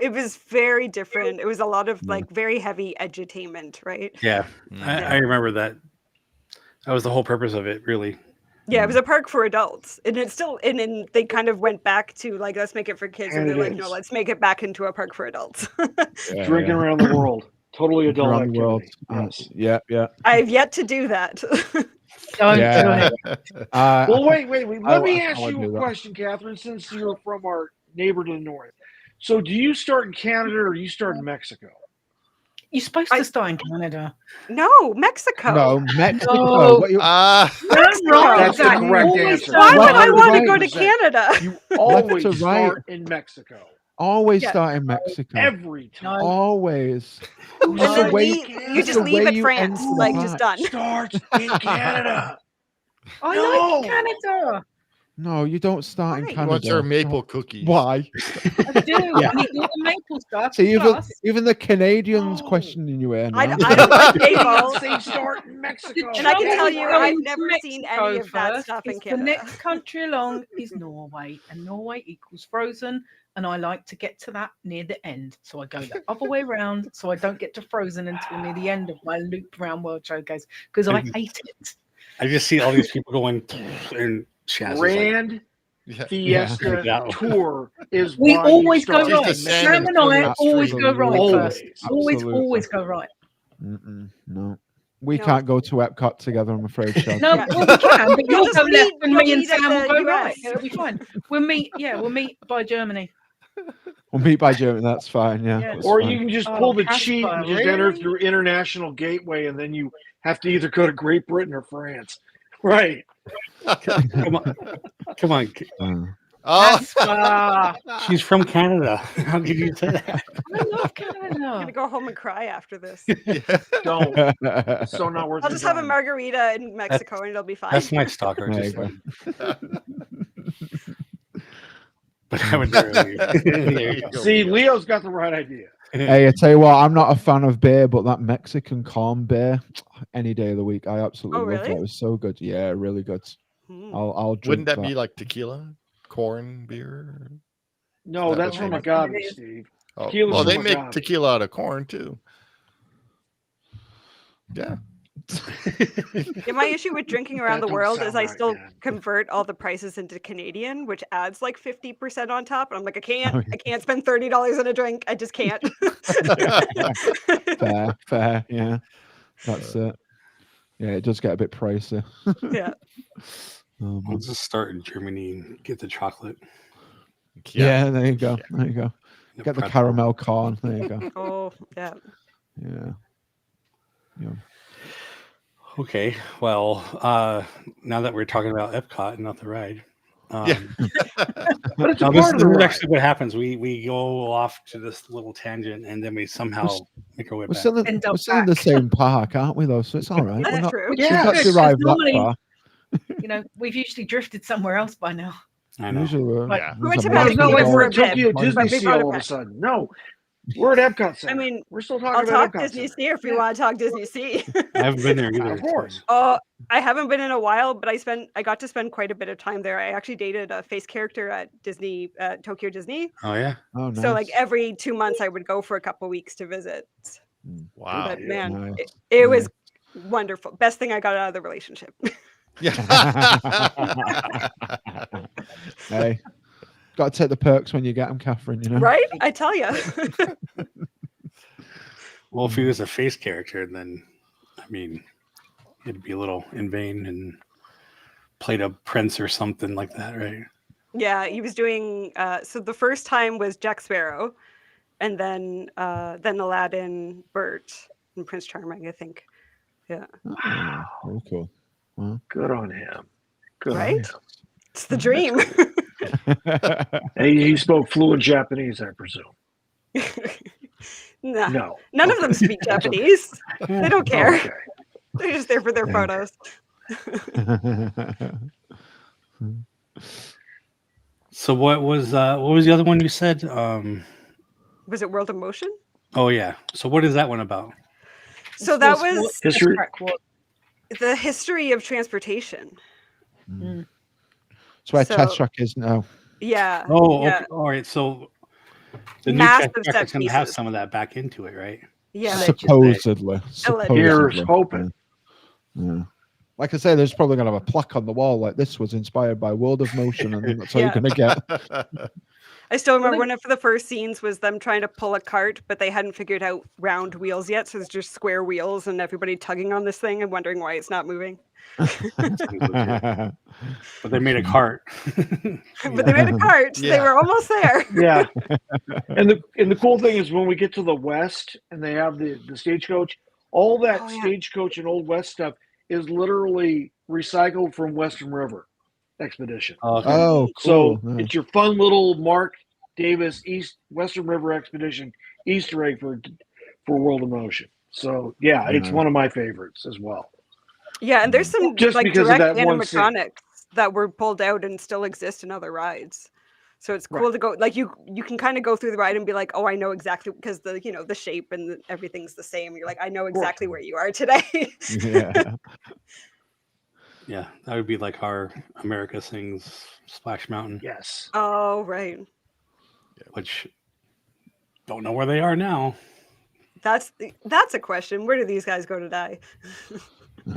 very different. It was a lot of like very heavy edutainment, right? Yeah, I remember that. That was the whole purpose of it, really. Yeah, it was a park for adults, and it's still. And then they kind of went back to like, let's make it for kids, and And they're it like, no, is. let's make it back into a park for adults. Yeah, Drinking yeah. around the world. Totally adult Around the world. activity. Yes. Yeah. Yeah. I've yet to do that. Don't do Yeah. it. Well, wait. Let me ask would you do a that. question, Catherine, since you're from our neighbor to the north. So do you start in Canada or do you start in Mexico? You're supposed to start in Canada. No, Mexico. No, Mexico. No. What you- That's the Exactly. correct Always answer. Why would I want to Right. go to Canada? You always to right. start in Mexico. Always Yeah. start in Mexico. Every time. No. Always. And Just then the way you just the leave way at you France, enter the like just park. done. Starts in Canada. I No. like Canada. No, you don't start in Why? He Canada. wants her maple cookies. Why? I do. I need all the maple stuff. See, plus- even the Canadians No. questioning you here now. I don't like maple. They start in Mexico. And I can tell you, I've Going to never seen Mexico any of that first. stuff in It's Canada. The next country along is Norway, and Norway equals Frozen. And I like to get to that near the end, so I go the other way around, so I don't get to Frozen until near the end of my loop round World Showcase because I hate it. I just see all these people going and Chaz is like, Grand Fiesta Yeah. Tour is We why always you go start right. in Sam and Mexico. I always go right first. Always. Always go right. No. We No. can't go to Epcot together, I'm afraid, Chad. No, well, we can, but You'll you'll just go left meet- and you'll me and meet at Sam will the go right. US. It'll be fine. We'll meet by Germany. We'll meet by Germany, that's fine, yeah. Yeah. That's Or fine. you can just Oh, pull the Casper, cheat and just enter really? through International Gateway, and then you have to either go to Great Britain or France. Right. come on. Oh, Casper. She's from Canada. How could you say that? I love I'm Canada. gonna go home and cry after this. Don't. So not worth I'll your just have a time. margarita in Mexico and it'll be fine. That's my stalker. There you Just go. but I would never leave. There you go. See, Leo's got the right idea. Hey, I tell you what, I'm not a fan of beer, but that Mexican corn beer, any day of the week, I absolutely Oh, love that. really? It was so good. Yeah, really good. Hmm. I'll drink wouldn't that that. be like tequila, corn beer? No, That that's would from be- agave, Steve. Oh, Tequila's well, they from make agave. tequila out of corn too. Yeah. Yeah, my issue with drinking around That the don't world sound is I right, still man. convert all the prices into Canadian, which adds like 50% on top. And I'm like, I can't. Oh, yeah. I can't spend $30 on a drink. I just can't. Fair, yeah. That's it. Yeah, it does get a bit pricey. Yeah. I'll just start in Germany and get the chocolate. Yeah, there you go. There you go. The Get the pretzel. caramel corn. There you go. Oh, yeah. Yeah. Yeah. Okay, well, now that we're talking about Epcot and not the ride, Yeah. But it's a No, part of this the is ride. actually what happens. We go off to this little tangent, and then we somehow make our way We're back. still in, End up we're still in the back. same park, aren't we? Though, so it's all right. That's We're not. true. We've Yeah. not Good, 'cause derived that normally- far. You know, we've usually drifted somewhere else by now. I know. Usually, Yeah. We went to No, it's not like we're at for a bit, Tokyo but Disney we Sea brought it all of a back. sudden. No, we're at Epcot Center. I mean, we're still I'll talking about talk Epcot Disney Center. Sea if you want to talk Disney Sea. I haven't been there either. Of course. Oh, I haven't been in a while, but I got to spend quite a bit of time there. I actually dated a face character at Disney, Tokyo Disney. Oh yeah. Oh, nice. So like every 2 months, I would go for a couple weeks to visit. Wow. But man, Nice. it was wonderful. Best thing I got out of the relationship. Yeah. Hey, got to take the perks when you get them, Kathryn. You know, Right? I tell you. Well, if he was a face character, then I mean, it'd be a little in vain and played a prince or something like that, right? Yeah, he was doing. So the first time was Jack Sparrow, and then Aladdin, Bert, and Prince Charming. I think. Yeah. Oh, very cool. Wow. Good on him. Good Right? on him. It's the dream. And he spoke fluent Japanese, I presume. Nah, No. none of them speak Japanese. They don't care. Okay. They're just there for their photos. So what was the other one you said? Was it World of Motion? Oh yeah. So what is that one about? So that was History. the history of transportation. That's where So- Test Track is now. Yeah. Oh, yeah. okay. All right. So the Massive new tech set is going to have pieces. some of that back into it, right? Yeah. Supposedly. Here's hoping. Yeah. Like I say, there's probably going to have a plaque on the wall like this was inspired by World of Motion, and then that's all Yeah. you're going to get. I still remember one of the first scenes was them trying to pull a cart, but they hadn't figured out round wheels yet. So it's just square wheels and everybody tugging on this thing and wondering why it's not moving. But they made a cart. But they made a cart. They Yeah. were almost there. Yeah. And the cool thing is when we get to the West and they have the stagecoach, all that Oh, yeah. stagecoach and Old West stuff is literally recycled from Western River Expedition. Okay. Oh, So cool. Yeah. it's your fun little Mark Davis Western River Expedition Easter egg for World of Motion. So yeah, it's Yeah. one of my favorites as well. Yeah, and there's some Just like because of direct that one scene. animatronics that were pulled out and still exist in other rides. So it's cool to go like you can kind of go through the ride and be like, oh, I know exactly because the the shape and everything's the same. You're like, I know exactly where you are today. Yeah. Yeah, that would be like our America Sings Splash Mountain, Yes. Oh, right. which don't know where they are now. That's a question. Where do these guys go to die?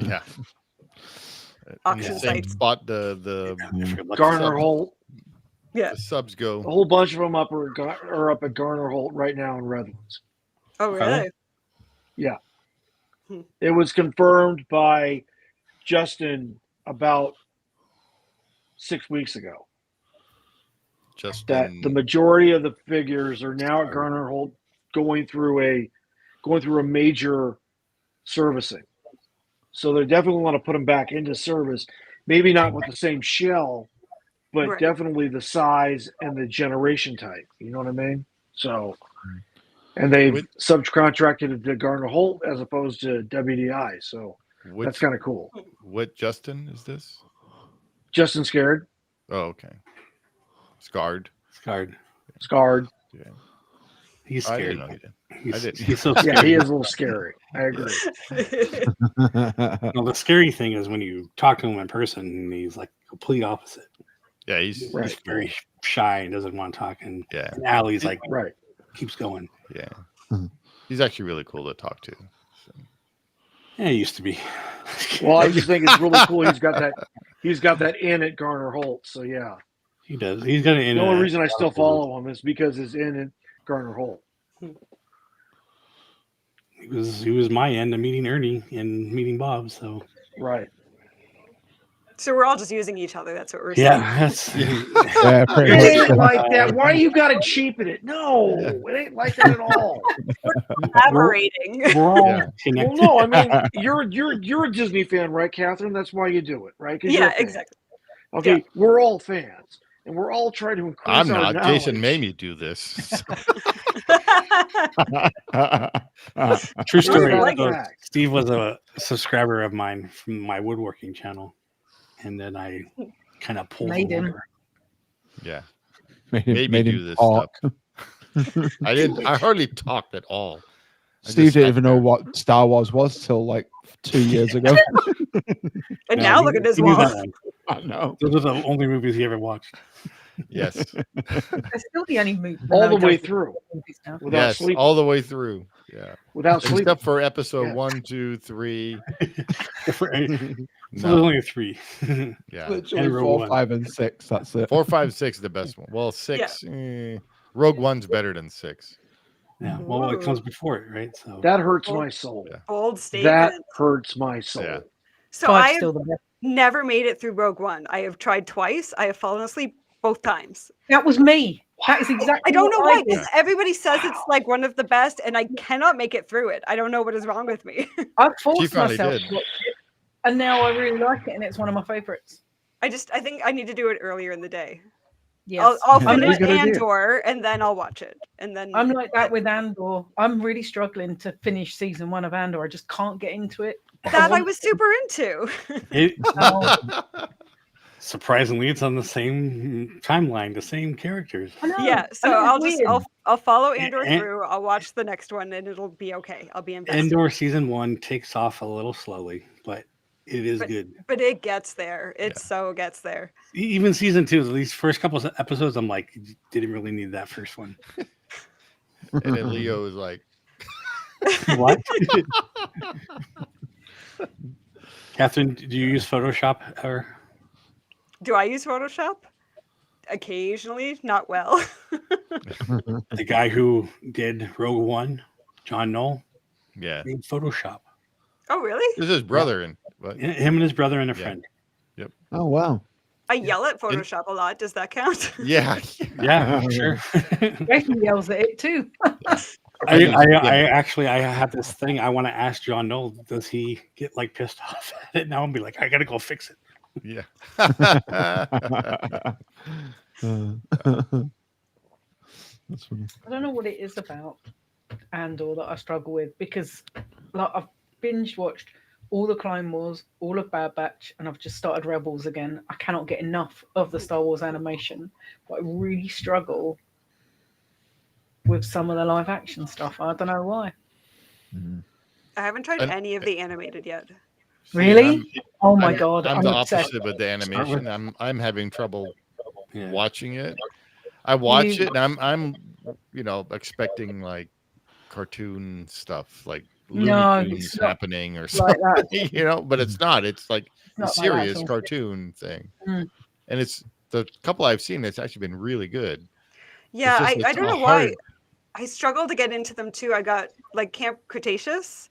Yeah. Auction In the same sites. spot the If you're lucky. Garner Holt. Yeah. the subs go. A whole bunch of them are up at Garner Holt right now in Redlands. Oh, Are they? really? Yeah. Hmm. It was confirmed by Justin about 6 weeks ago Just that the majority of the figures are now at Garner Holt going through a major servicing. So they definitely want to put them back into service. Maybe not with the same shell, but Right. definitely the size and the generation type. You know what I mean? So, and they've subcontracted it to Garner Holt as opposed to WDI. So that's kind of cool. What Justin is this? Justin Scared. Oh, okay. Scarred. Scarred. Yeah. He's I scared. didn't know he did. I didn't. He's so Yeah, scared. he is a little scary. I agree. No, the scary thing is when you talk to him in person, and he's like complete opposite. Yeah, he's He's very shy and doesn't want to talk. And yeah, Allie's like Right. keeps going. yeah. He's actually really cool to talk to. So. Yeah, he used to be. Well, I just think it's really cool. He's got that in at Garner Holt. So yeah. He does. He's got it. The only reason I still follow him is because his in at Garner Holt. He was my end of meeting Ernie and meeting Bob. So Right. So we're all just using each other. That's what we're yeah, saying. that's Yeah, pretty It much. ain't like that. Why you got to cheapen it? No, it ain't like that at all. Collaborating. we're all Yeah. Well, connected. no, I mean you're a Disney fan, right, Kathryn? That's why you do it, right? 'Cause you're a Yeah, fan. exactly. Okay, Yeah. we're all fans, and we're all trying to increase I'm our not. knowledge. Jason made me do this. True story. Like So that. Steve was a subscriber of mine from my woodworking channel, and then I kind of pulled Made him him. over. Yeah. Made Made me do him this talk. stuff. I hardly talked at all. I Steve just didn't sat even know there. what Star Wars was till like 2 years ago. And No, now he- look at his he knew wall. that one. I know. Those are the only movies he ever watched. Yes. They're still the only movie. All no, the he way doesn't. through Movies now. without Yes. sleeping. All the way through. Yeah. Without sleeping. Except for episode Yeah. 1, 2, 3. So there's No. only 3. Yeah. Literally And Rogue 4, One. 5, and 6. That's it. 4, 5, 6 the best one. Well, 6. Rogue One's better than 6. Yeah, well, it comes before it, right? So That hurts my soul. Yeah. Bold That statement. hurts my soul. Yeah. So Five's I have still the best. never made it through Rogue One. I have tried twice. I have fallen asleep both times. That was me. That is exactly. I don't know what why. 'Cause everybody says it's like one of the best, and I cannot make it through it. I don't know what is wrong with me. I She forced finally myself did. to watch it, and now I really like it, and it's one of my favorites. I think I need to do it earlier in the day. Yes, I'll Yeah, finish good idea. Andor and then I'll watch it. And then I'm like that with Andor. I'm really struggling to finish season 1 of Andor. I just can't get into it. that I was super into. it, Oh, surprisingly, it's on the same timeline, the same characters. I know. Yeah, I so know, it's weird. I'll follow Andor And- through. I'll watch the next one, and it'll be okay. I'll be invested. Endor season 1 takes off a little slowly, but it is good. But it gets there. It so gets there. Even season 2, these first couple of episodes, I'm like, didn't really need that first one. And then Leo is like, What? Catherine, do you use Photoshop ever? Do I use Photoshop? Occasionally, not well. The guy who did Rogue One, John Knoll, yeah. made Photoshop. Oh, really? This is his brother and what? Him and his brother and a Yeah. friend. Oh, wow. I yell at Photoshop a lot. Does that count? Yeah. Yeah, sure. Becky yells at it too. I have this thing. I want to ask John Knoll, does he get like pissed off at it now and be like, I gotta go fix it? Yeah. That's funny. I don't know what it is about Andor that I struggle with because like I've binge watched all the Clone Wars, all of Bad Batch, and I've just started Rebels again. I cannot get enough of the Star Wars animation, but I really struggle with some of the live action stuff. I don't know why. I haven't tried any of the animated yet. Really? Oh my I'm- god! I'm the obsessed. opposite with the animation. I'm having trouble Yeah. watching it. I watch You- it and I'm expecting like cartoon stuff like Looney No, Tunes it's not happening or like something. that. But it's not. It's like a Not like that serious at all. cartoon thing. Mm. And it's the couple I've seen, it's actually been really good. Yeah, It's I just- don't it's know why. hard. I struggle to get into them too. I got like Camp Cretaceous,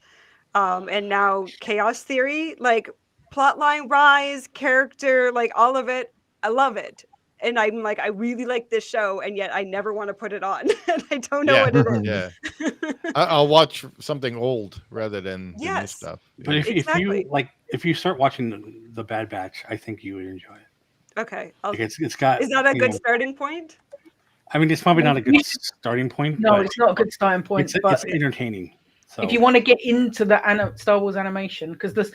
and now Chaos Theory. Like plotline, rise, character, like all of it. I love it, and I'm like, I really like this show, and yet I never want to put it on, and I don't know Yeah, what it is. yeah. I'll watch something old rather than the new Yes. stuff. But if Exactly. if you start watching the Bad Batch, I think you would enjoy it. Okay, Like it's got. is that a you good know, starting point? I mean, it's probably not a good starting point. No, but it's not a good starting point. It's, but it's entertaining. So if you want to get into the Star Wars animation, because the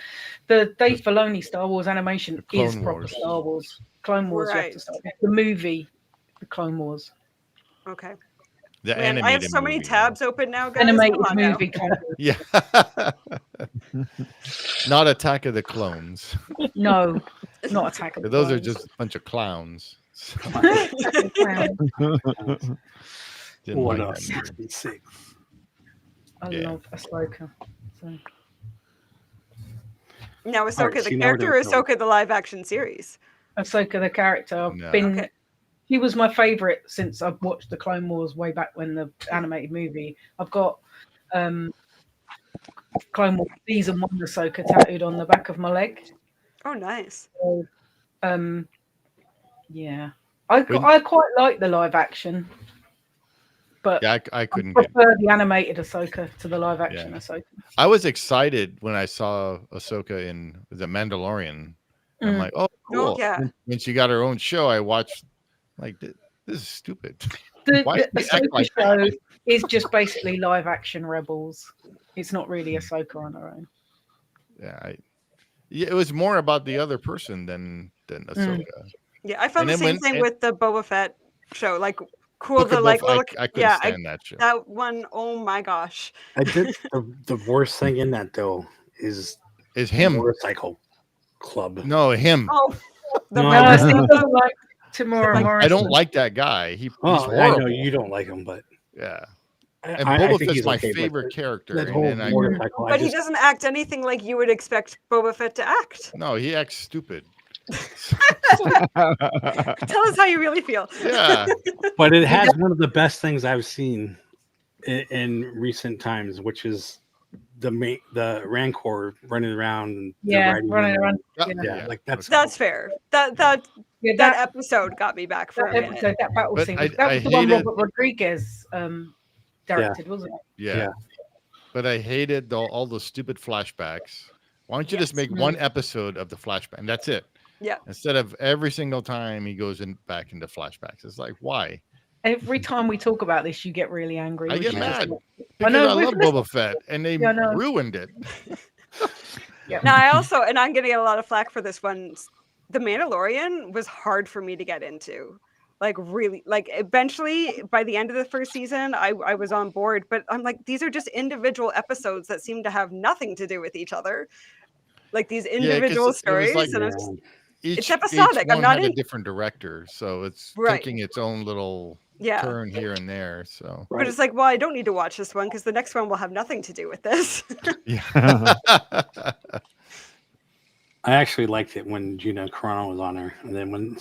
Dave Filoni Star Wars animation Clone is proper Wars. Star Wars. Clone Wars, you have Right. to start with. The movie, the Clone Wars. Okay. The Man, animated I have so many movie, tabs open now, guys. Animated Come on now. movie. Clone Wars. Yeah. Not Attack of the Clones. No, not Attack of the Those are Clones. just a bunch of clowns. Didn't what like else? that movie. I Yeah. love Ahsoka. So. Now, All Ahsoka right, the see, now we're character, or doing film. Ahsoka the live action series? Ahsoka the character. I've No. been. Okay. She was my favorite since I've watched the Clone Wars way back when the animated movie. I've got Clone Wars season 1 Ahsoka tattooed on the back of my leg. Oh, nice. So, yeah, I When- quite like the live action, but Yeah, I I couldn't get. prefer the animated Ahsoka to the live action Yeah. Ahsoka. I was excited when I saw Ahsoka in The Mandalorian I'm like, oh, cool. Oh, yeah. When she got her own show, I watched. Like, this is stupid. Why The do you act Ahsoka like show that? is just basically live action Rebels. It's not really Ahsoka on her own. Yeah, it was more about the other person than Ahsoka. Yeah, I felt And the then same thing with the Boba Fett show. Like, cool Book to of like Boba, look. I couldn't stand that show. That one, oh my gosh. I did the worst thing in that though is him. Motorcycle Club. No, him. Oh, the No, Rebels I thing, don't like Tamora Morrison. I don't like that guy. He's Oh, horrible. I know you don't like him, but yeah. I And Boba think Fett's he's my okay, but favorite character. that And whole then motorcycle, But he doesn't act anything like you would expect Boba Fett to act. No, he acts stupid. Tell us how you really feel. Yeah. But it has one of the best things I've seen in recent times, which is the Rancor running around and running around. Yeah, like that's fair. That episode got me back for a minute. That battle But scene. I That was the one hated- Robert Rodriguez directed, wasn't it? Yeah. But I hated all the stupid flashbacks. Why don't you just make Mm. one episode of the flashback and that's it? Yeah. Instead of every single time he goes back into flashbacks. It's like, why? Every time we talk about this, you get really angry. I which get is mad. just- Because know, I love we've- Boba Fett and they Yeah, I know. ruined it. Now I also, and I'm getting a lot of flack for this one. The Mandalorian was hard for me to get into. Like really, like eventually by the end of the first season, I was on board. But I'm like, these are just individual episodes that seem to have nothing to do with each other. Like these individual stories, and it's episodic. Each one I'm not had a in. different director, so it's Right. taking its own little turn here and there. So, But it's like, well, I don't need to watch this one because the next one will have nothing to do with this. yeah. I actually liked it when Gina Carano was on there, and then when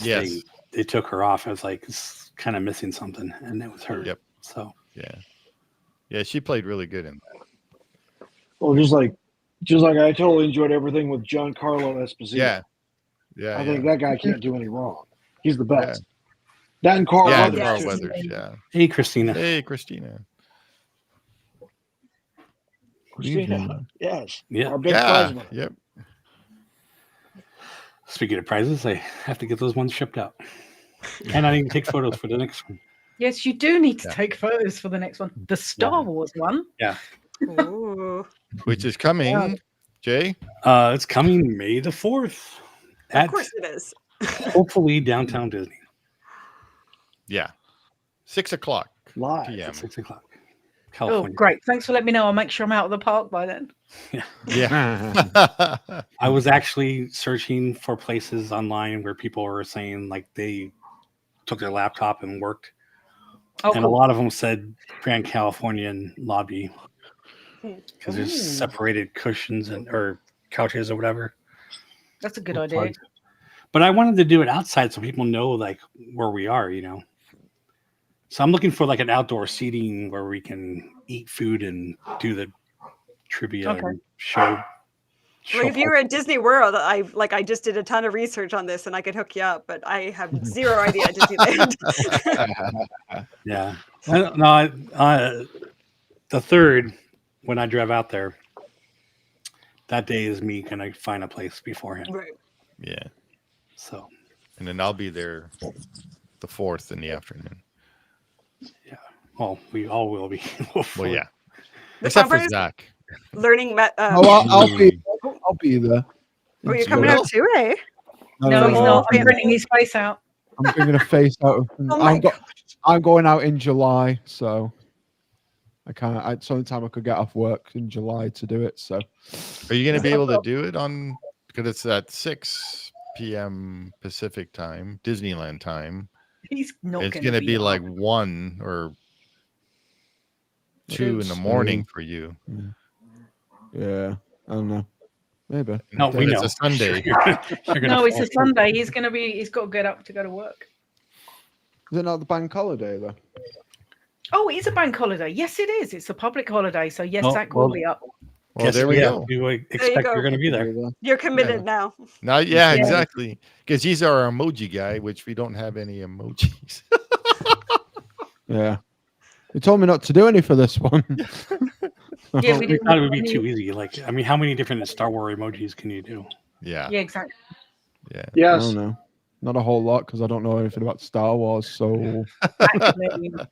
they took her off, I was like, it's kind of missing something, and it was her. Yep. So yeah, she played really good in that. Well, just like I totally enjoyed everything with Giancarlo Esposito. Yeah. I think that guy can't do any wrong. He's the best. That and Carl Yeah, Weathers. Carl Weathers. Yeah. Hey, Christina. Hey, Christina. Christina. Yes. Yeah. Our big prize winner. Yep. Speaking of prizes, I have to get those ones shipped out. And I need to take photos for the next one. Yes, you do need to take photos for the next one. The Star Wars one. Yeah. Ooh. Which is coming, Jay? It's coming May the 4th. Of course it is. Hopefully downtown Disney. Yeah. 6 o'clock live p.m. 6 o'clock. Oh, California. great. Thanks for letting me know. I'll make sure I'm out of the park by then. Yeah. I was actually searching for places online where people were saying like they took their laptop and worked. Oh, and cool. a lot of them said Grand Californian lobby because there's separated cushions or couches or whatever. That's a good idea. But I wanted to do it outside so people know like where we are, you know. So I'm looking for like an outdoor seating where we can eat food and do the trivia and show. Like if you were at Disney World, I just did a ton of research on this and I could hook you up, but I have zero idea at Disneyland. Yeah. No, the 3rd, when I drive out there, that day is me gonna find a place beforehand. Right. Yeah. So. And then I'll be there the 4th in the afternoon. Yeah. Well, we all will be. Well, yeah. The Except for cover is Zach. Learning. I'll be there. Oh, you're coming out too, eh? No, he's not. I'm printing his face out. I'm bringing a face out of. I'm going out in July, so I can't. It's the only time I could get off work in July to do it. So, Are you going to be able to do it on? Because it's at 6 p.m. Pacific time, Disneyland time. He's not. It's going to be like 1 or 2 in the morning for you. Yeah, I don't know. Maybe. No, we know. It's a Sunday. No, it's a Sunday. He's got to get up to go to work. Is it not the bank holiday though? Oh, it is a bank holiday. Yes, it is. It's a public holiday. So yes, Zach will be up. Well, there we go. You expect you're going to be there. You're committed now. Now, yeah, exactly. Because he's our emoji guy, which we don't have any emojis. Yeah. You told me not to do any for this one. Yeah, we thought it would be too easy. Like, I mean, how many different Star Wars emojis can you do? Yeah. Yeah, exactly. Yeah. I Yes. don't know. Not a whole lot because I don't know anything about Star Wars. So Actually, well,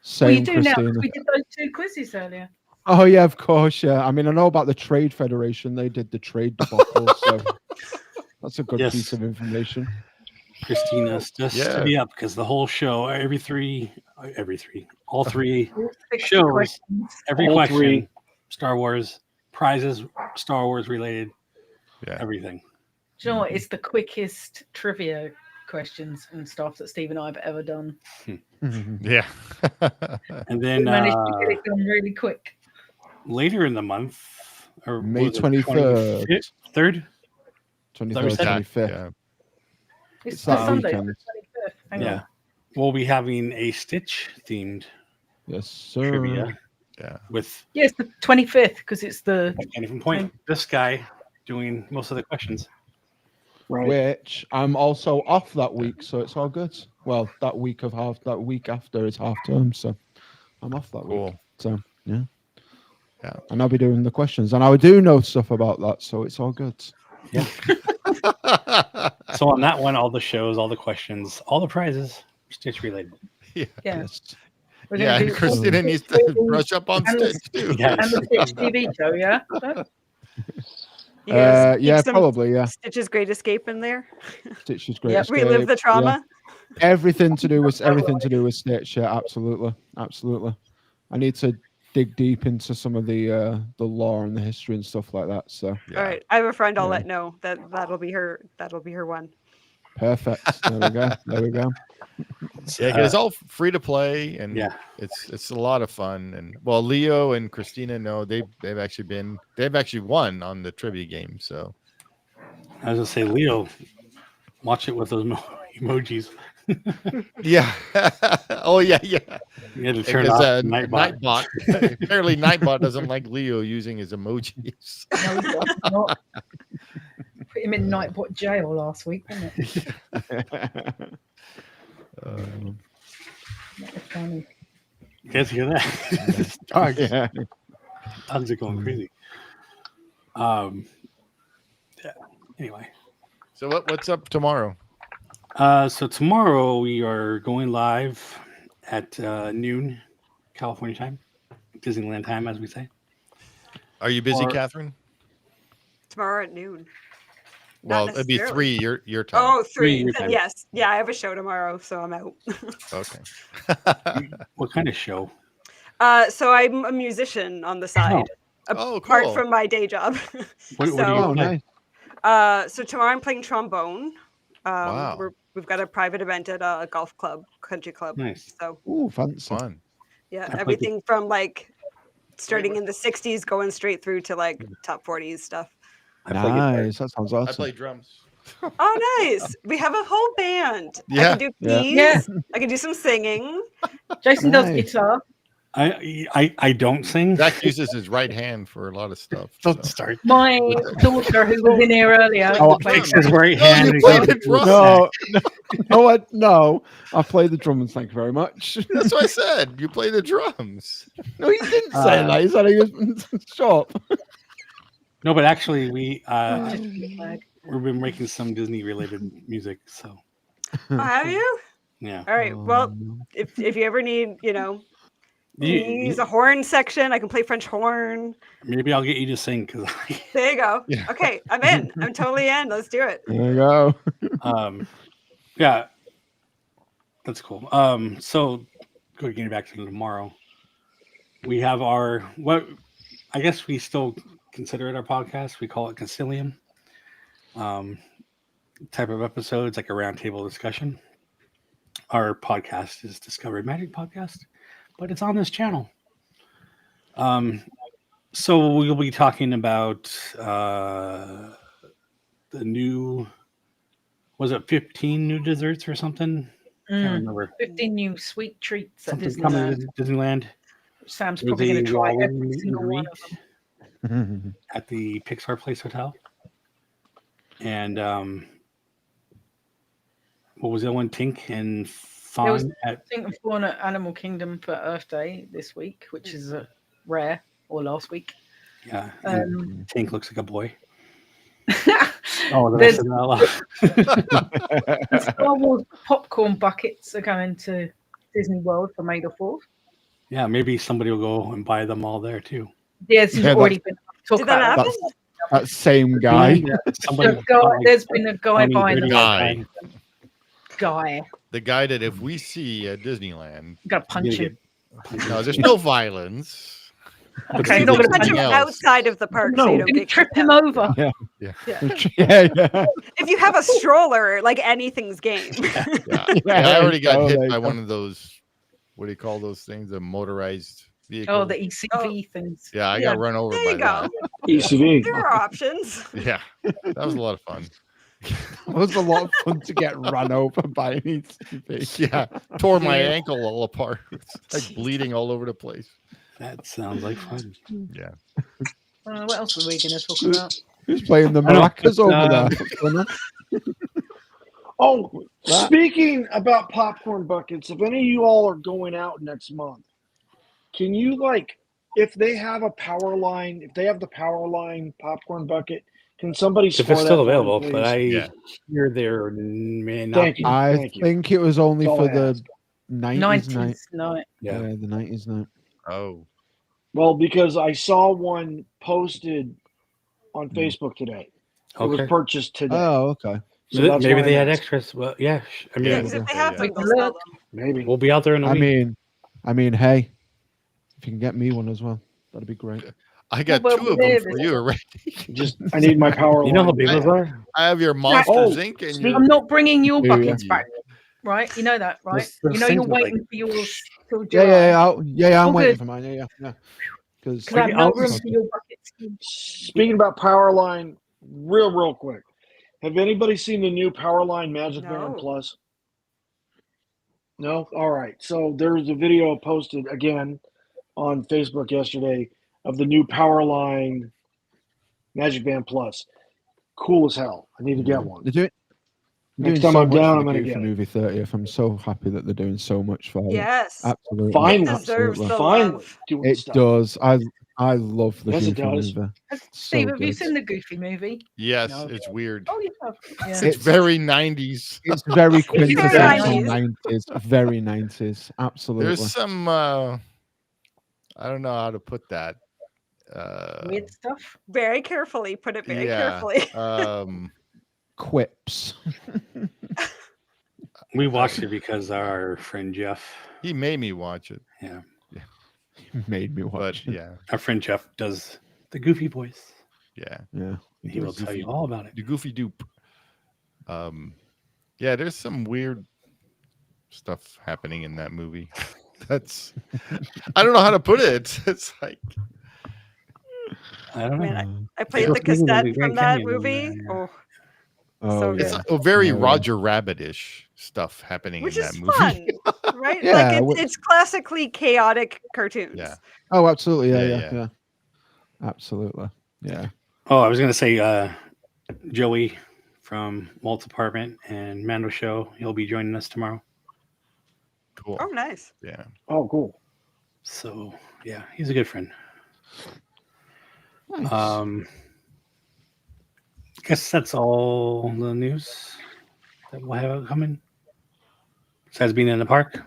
same, you do now Christina. because we did those 2 quizzes earlier. Oh yeah, of course. Yeah. I mean, I know about the Trade Federation. They did the trade debacle, so that's a good Yes. piece of information. Christina, just Yeah. to be up because the whole show, all three 60 shows, questions. every All question, three. Star Wars, prizes, Star Wars related, Yeah. everything. Do you know what? It's the quickest trivia questions and stuff that Steve and I have ever done. Yeah. And We then managed to get it done really quick. later in the month, or May was it 23rd. 3rd? 23rd, said? 25th. Yeah. It's that the Sunday, weekend. the 25th. Hang Yeah. on. We'll be having a Stitch themed Yes, sir. trivia Yeah. with Yeah, it's the 25th because it's the Anything Point. This guy doing most of the questions. Right. Which I'm also off that week, so it's all good. Well, that week after is half term, so I'm off that week. Cool. So yeah. Yeah. And I'll be doing the questions, and I do know stuff about that, so it's all good. Yeah. So on that one, all the shows, all the questions, all the prizes, Stitch related. Yeah. yeah. Yes. We're Yeah, gonna and Christina needs to brush up on and the- Stitch too. Yes. and the Stitch TV show, yeah. You guys keep Yeah, some probably, yeah. Stitch's Great Escape in there. Stitch's great. Yep. Relive Escape, the trauma. yeah. Everything to do with Stitch. Yeah, absolutely, absolutely. I need to dig deep into some of the lore and the history and stuff like that. So Yeah. All right, I have a friend. I'll Yeah. let know that'll be her. That'll be her one. perfect. There we go. There we go. Yeah, 'cause it's all free to play, and Yeah. it's a lot of fun. And well, Leo and Christina know they've actually won on the trivia game. So I was gonna say, Leo, watch it with those emojis. yeah, oh yeah. You had to turn Because off Nightbot. Nightbot apparently Nightbot doesn't like Leo using his emojis. No, he does not. Put him in Nightbot jail last week, didn't it? That was funny. You guys hear that? Dogs. Yeah. Dogs are going crazy. Yeah. Anyway. So what's up tomorrow? So tomorrow we are going live at noon, California time, Disneyland time, as we say. Are you busy, Or- Catherine? Tomorrow at noon. Well, Not it'd be necessarily. 3 your time. Oh, 3. your Then time. yes. Yeah, I have a show tomorrow, so I'm out. Okay. What kind of show? So I'm a musician on the side. Oh, Apart cool. from my day job. What do you Oh, play? nice. So tomorrow I'm playing trombone. Wow. We've got a private event at a golf club, country club. Nice. So Ooh, fancy. Fun. yeah, I played everything from like starting in the 60s going straight through to like top 40s stuff. I play guitar. Nice. That sounds I awesome. play drums. Oh, nice. We have a whole band. I Yeah. can do Yeah. keys. Yeah. I can do some singing. Jason does Nice. guitar. I don't sing. Zach uses his right hand for a lot of stuff. Don't so. start. My daughter, who was in here earlier, Oh, played Takes his right No, hand. you and play goes the to drums. No, I play the drums. Thank you very much. That's what I said. You play the drums. No, he didn't say that. He said he was shop. No, but actually, we've been making some Disney related music. So Oh, have you? yeah. All right. Well, if you ever need, You- keys, a horn section, I can play French horn. maybe I'll get you to sing because There you go. Yeah. Okay, I'm in. I'm totally in. Let's do it. There you go. yeah, that's cool. So getting back to tomorrow, we have what I guess we still consider it our podcast. We call it Concilium. Type of episodes like a roundtable discussion. Our podcast is Discovery Magic Podcast, but it's on this channel. So we'll be talking about the new, was it 15 new desserts or something? Can't remember. 15 new sweet treats at Something coming Disneyland. to Disneyland. Sam's There's probably going to a try Wally every meet single and one of them. greet at the Pixar Place Hotel. And what was the other one? Tink and There was Fawn at Think of Fawn at Animal Kingdom for Earth Day this week, which is rare, or last week. yeah. and Tink looks like a boy. Oh, the There's- rest of the Star Wars popcorn buckets are going to Disney World for May the 4th. Yeah, maybe somebody will go and buy them all there too. Yes, he's Yeah, already been talk Did that about happen? That same guy. Yeah, somebody The guy, there's been a guy 20, buying 30 them. Guy. Guy. The guy that if we see at Disneyland, I'm gonna punch him. no, there's no violence. Okay, You not can gonna punch him else. outside of the park so you don't get trip kicked him out. over. Yeah. Yeah. Yeah. If you have a stroller, like anything's game. Yeah. Yeah, I already got there hit you by go. one of those. What do you call those things? The motorized vehicle. Oh, the ECV things. Yeah, I got run over There by you go. that. ECV. There are options. Yeah, that was a lot of fun. It was a lot of fun to get run over by an ECV. Yeah, tore my Yeah. ankle all apart. It's like bleeding all over the place. That sounds like fun. Yeah. What else are we going to talk about? Who's playing the I don't know, maracas but, over there? What's going on? Oh, speaking about popcorn buckets, if any of you all are going out next month, can you if they have a power line, if they have the power line popcorn bucket, can somebody If score it's still that for me, available, please? but I Yeah. hear there may not Thank be. you. I Thank you. think it was only That's all for I the ask. 90s night. 90s night. Yeah, Yeah. the 90s night. Oh. Well, because I saw one posted on Facebook today. It was Okay. purchased today. Oh, okay. So that's Maybe why they I'm had asking. extras. Well, yeah. I mean, Yeah, 'cause if they have them, We they'll can sell look. them. Maybe. we'll be out there in a I week. mean, hey, if you can get me one as well, that'd be great. I got well, two of there them for is- you already. Just I need my power You know how line. big those are? I have your Monster Oh, Zinc and speak- your. I'm not bringing your Yeah, buckets yeah. back, right? You know that, right? Those you know things you're are like- waiting for yours till Yeah, July. I'm All waiting good. for mine. Yeah. Because Because I have no I'll room just- for your buckets. Speaking about power line, real quick. Have anybody seen the new Powerline Magic Band No. Plus? No? All right. So there's a video posted again on Facebook yesterday of the new Powerline Magic Band Plus. Cool as hell. I need to get one. they're doing Next so time I'm much down, for I'm the going to Goofy get it. movie 30th. I'm so happy that they're doing so much for it. Yes. Absolutely. Finally. It deserves absolutely. the Finally love. doing It stuff. does. I love the Yes, it Goofy does. movie. Steve, So have you good. seen the Goofy movie? Yes, No. it's weird. Oh, you have. Yeah. It's very 90s. It's very quintessential 90s. 90s. Very 90s. Absolutely. There's some. I don't know how to put that. Weird stuff. Very carefully. Put it very Yeah. carefully. Quips. We watched it because our friend Jeff, He made me watch it. yeah, Made me But watch. yeah, our friend Jeff does the Goofy voice. yeah. Yeah. And he will tell you all about it. The Goofy Dupe. Yeah, there's some weird stuff happening in that movie. That's I don't know how to put it. It's like I don't know. Man, I played the Goofy movie, cassette the from Grand that Canyon movie. movie, yeah. Oh, Oh, So yeah. good. it's a very Yeah, yeah. Roger Rabbit-ish stuff happening which in is that movie. fun, right? Yeah, like which- it's classically chaotic cartoons. Yeah. Oh, absolutely. Yeah, Yeah. Absolutely. Yeah. Oh, I was gonna say Joey from Walt Department and Mando Show. He'll be joining us tomorrow. Cool. Oh, nice. Yeah. Oh, cool. So yeah, he's a good friend. Nice. Guess that's all the news that we'll have coming. Besides being in the park.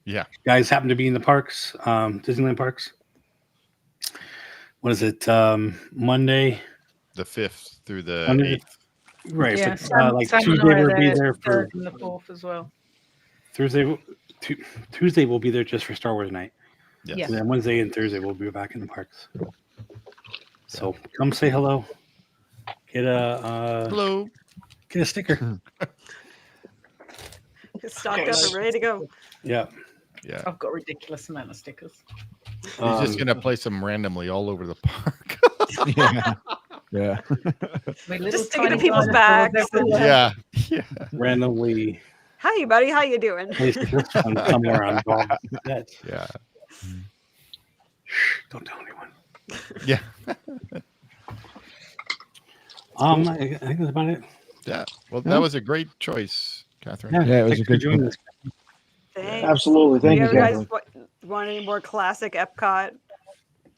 Yeah. Guys happen to be in the parks, Disneyland parks. What is it? Monday, The 5th through the Monday. 8th. Right. Yeah, so, like Sam and Tuesday I are we'll be there there the for third and the 4th as well. Tuesday we'll be there just for Star Wars night. Yes. Yeah. And then Wednesday and Thursday we'll be back in the parks. So come say hello. Get a Hello. get a sticker. It's stocked up and ready to go. Yeah. Yeah. I've got a ridiculous amount of stickers. He's just gonna place them randomly all over the park. Yeah. Yeah. My little Just sticking to tiny people's dinosaurs backs. everywhere. Yeah. Yeah. randomly Hi, buddy. How you doing? placed somewhere on that. Yeah. Don't tell anyone. Yeah. I think that's about it. Yeah. Well, Yeah. that was a great choice, Catherine. Yeah, it was thanks a for good joining one. us. Thanks. Absolutely. Do Thank you you, guys Catherine. want any more classic Epcot,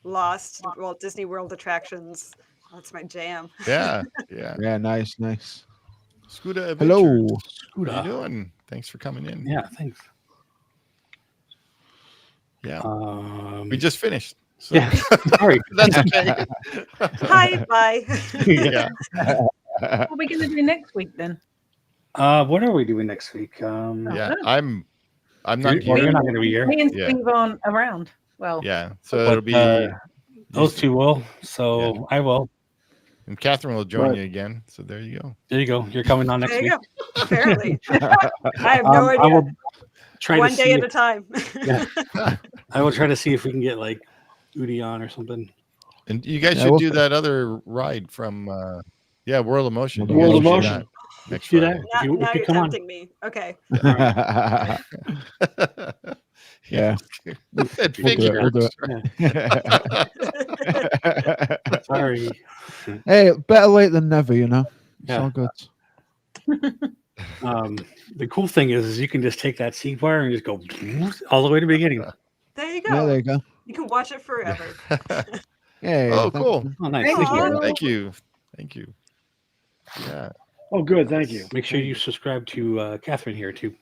Lost, Walt Disney World attractions? That's my jam. Yeah. Yeah, nice. Scooter Adventures. Hello. What are you doing? Thanks for coming in. Yeah, thanks. Yeah. We just finished. So. Yeah. Sorry. That's okay. Hi, bye. Yeah. What are we going to do next week then? What are we doing next week? Yeah, I'm not You're here. not going to be here. Me and Yeah. Steve aren't around. Well, Yeah. So But, it'll be those two will. So I will. And Kathryn will join Right. you again. So there you go. There you go. You're coming on next There week. you go. Apparently. I have no idea. I will try One to day see at a time. I will try to see if we can get like Udi on or something. And you guys Yeah, should we'll do see. that other ride from World of Motion. You World guys of should do Motion. that next Do Friday. that. Now If you you're come on. tempting me. Okay. Yeah. It We'll do it. We'll do figures. it. Sorry. Hey, better late than never, you know. It's Yeah. all good. The cool thing is you can just take that seat bar and just go all the way to the beginning. There you Yeah, go. there you go. You can watch it forever. Yeah. Oh, thank cool. you. Oh, nice. Thank Thank you. you. Thank you. Yeah. Oh, good. Thank you. Make sure you subscribe to Kathryn here too.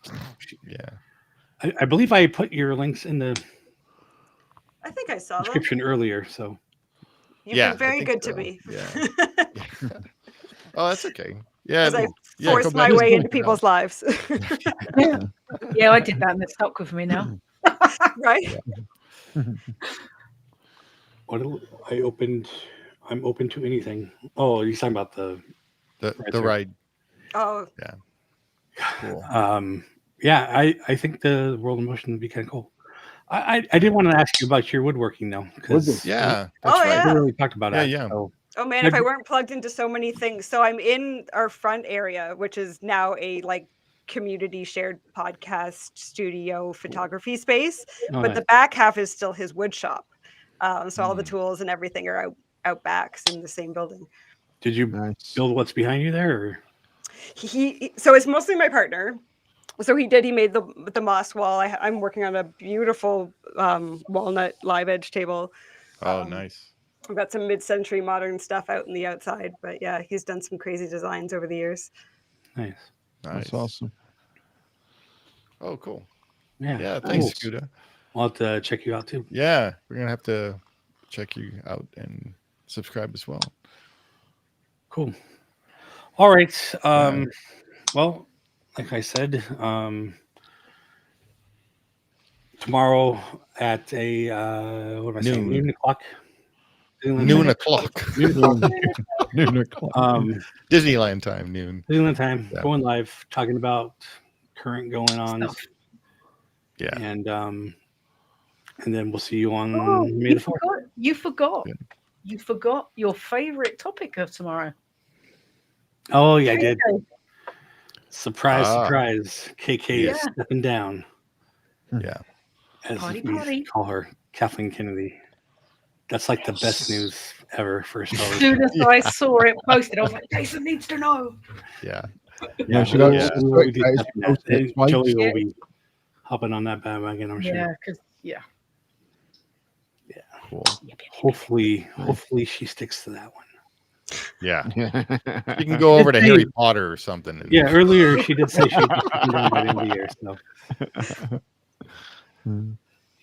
Yeah. I believe I put your links in the I think I saw them. description earlier. So You've Yeah, been very I think good to so. me. Yeah. Oh, that's okay. Yeah. As I Yeah, forced go my back way and into check it people's out. lives. yeah, I did that and it's stuck with me now. Right? I'm open to anything. Oh, you're talking about the The ride. Oh, Yeah. Cool. yeah, I think the World of Motion would be kind of cool. I did want to ask you about your woodworking though, because Yeah. Oh, That's right. we yeah. really talked about it. Yeah. So, Oh man, if I weren't plugged into so many things. So I'm in our front area, which is now a like community shared podcast studio photography space. Oh, But nice. the back half is still his wood shop. So all the tools and everything are out backs in the same building. Did you build what's behind you there? Or? So it's mostly my partner. So he made the moss wall. I'm working on a beautiful walnut live edge table. Oh, nice. We've got some mid-century modern stuff out in the outside, but yeah, he's done some crazy designs over the years. Nice. That's awesome. Oh, cool. Yeah. Yeah. Thanks, Cool. Scooter. I'll have to check you out too. Yeah, we're gonna have to check you out and subscribe as well. Cool. All right. Well, like I said, tomorrow at a what am I saying? Noon. Noon o'clock. Noon o'clock. Noon o'clock. Noon o'clock. Disneyland time, noon. Disneyland time. Yeah. Going live, talking about current going on. Yeah. And then we'll see you on May you the 4th. You forgot your favorite topic of tomorrow. Oh yeah, I did. Surprise, Ah. surprise. KK is stepping down. Yeah. As Party, we party. call her, Kathleen Kennedy. That's like the best news ever for Star As Wars. soon as I saw it posted, I was like, Jason needs to know. Yeah. Yeah, she got Yeah. so We'll be excited, discussing she that. posted it And twice. Joey will be hopping on that bandwagon, I'm sure. Yeah, because Cool. Hopefully she sticks to that one. Yeah. You can go over to Harry Potter or something. And Yeah, earlier she did say she'd be coming down by the end of the year. So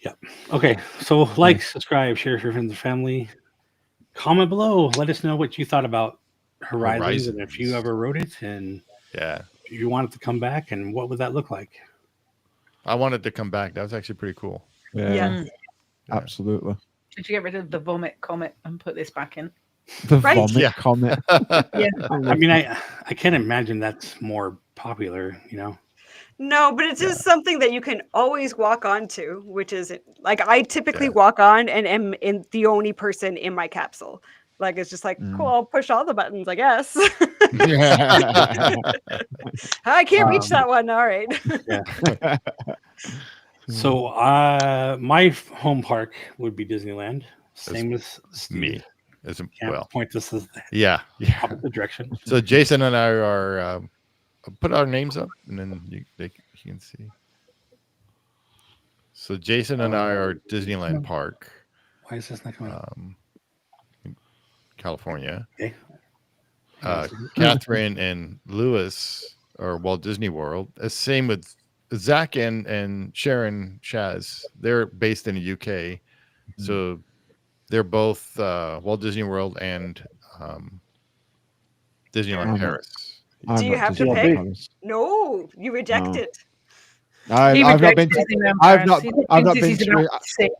yeah. Okay. So like, subscribe, share with your friends and family. Comment below. Let us know what you thought about Horizons and if you ever wrote it and yeah, if you want it to come back and what would that look like? I wanted to come back. That was actually pretty cool. Yeah. Absolutely. Should you get rid of the vomit comet and put this back in? The Right? vomit comment. Yeah. I mean, I can't imagine that's more popular, you know. No, but it's just something that you can always walk onto, which is like I typically walk on and am in the only person in my capsule. Like it's just like, cool, I'll push all the buttons, I guess. I can't reach that one. All right. Yeah. So my home park would be Disneyland. Same as Steve. Me. As Can't well. point this as Yeah. opposite direction. So Jason and I are put our names up, and then you can see. So Jason and I are Disneyland Park. Why is this not coming up? California. Okay. Kathryn and Lewis are Walt Disney World. Same with Zach and Sharon Shaz. They're based in the UK. So they're both Walt Disney World and Disneyland Paris. Do you have to Disneyland pick? Paris. No, you reject it. I've not been. I've not been He's to. about 6.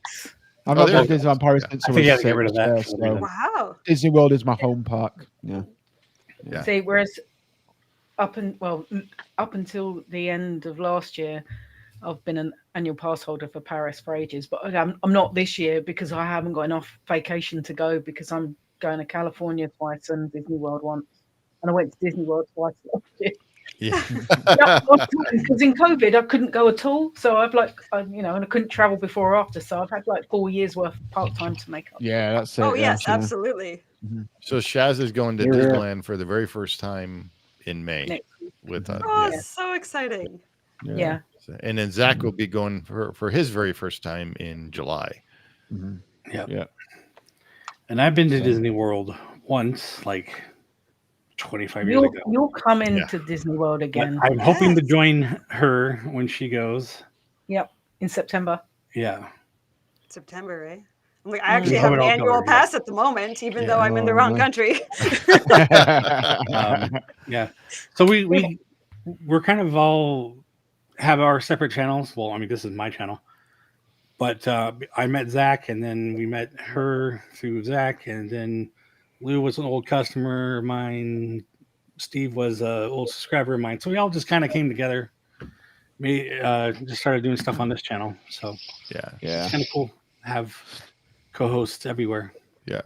I've Oh, not there been you to Disneyland Paris I since I think you was had to get rid of 6. that Yeah, for some so reason. Wow. Disney World is my home park. Yeah. Yeah. See, whereas up until the end of last year, I've been an annual pass holder for Paris for ages, but I'm not this year because I haven't got enough vacation to go because I'm going to California twice and Disney World once, and I went to Disney World twice last year. Yeah. Because in COVID I couldn't go at all, so and I couldn't travel before or after, so I've had like 4 years worth of part time to make up. Yeah, that's it. Oh yeah, yes, absolutely. So Shaz is going to Disneyland for the very first time in May Next with us. Oh, Yeah. so exciting. Yeah. And then Zach will be going for his very first time in July. Yeah. And I've been to Disney World once, like 25 years ago. You'll come into Disney World again. I'm hoping to join her when she goes. Yep, in September. Yeah. September, eh? I'm like, I actually Oh, have an I'll go annual there, yeah. pass at the moment, even though I'm in the wrong country. Yeah. So we're kind of all have our separate channels. Well, I mean, this is my channel. But I met Zach, and then we met her through Zach, and then Lou was an old customer of mine. Steve was an old subscriber of mine. So we all just kind of came together. We just started doing stuff on this channel. So yeah, it's kind of cool to have co-hosts everywhere. Yeah.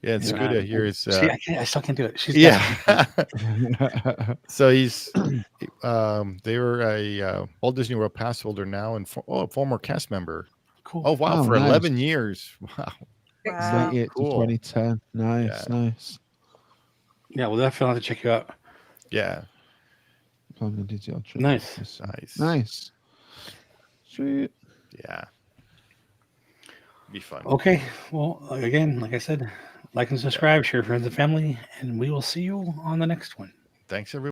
Yeah, it's good to hear his. See, I still can't do it. She's So they were a Walt Disney World pass holder now, and a former cast member. Cool. Oh wow, for 11 years. Wow. 98 to 2010. Nice. Yeah, well, definitely have to check you out. Yeah. Nice. Sweet. Yeah. Be fun. Okay. Well, again, like I said, like and subscribe, share with friends and family, and we will see you on the next one. Thanks, everyone.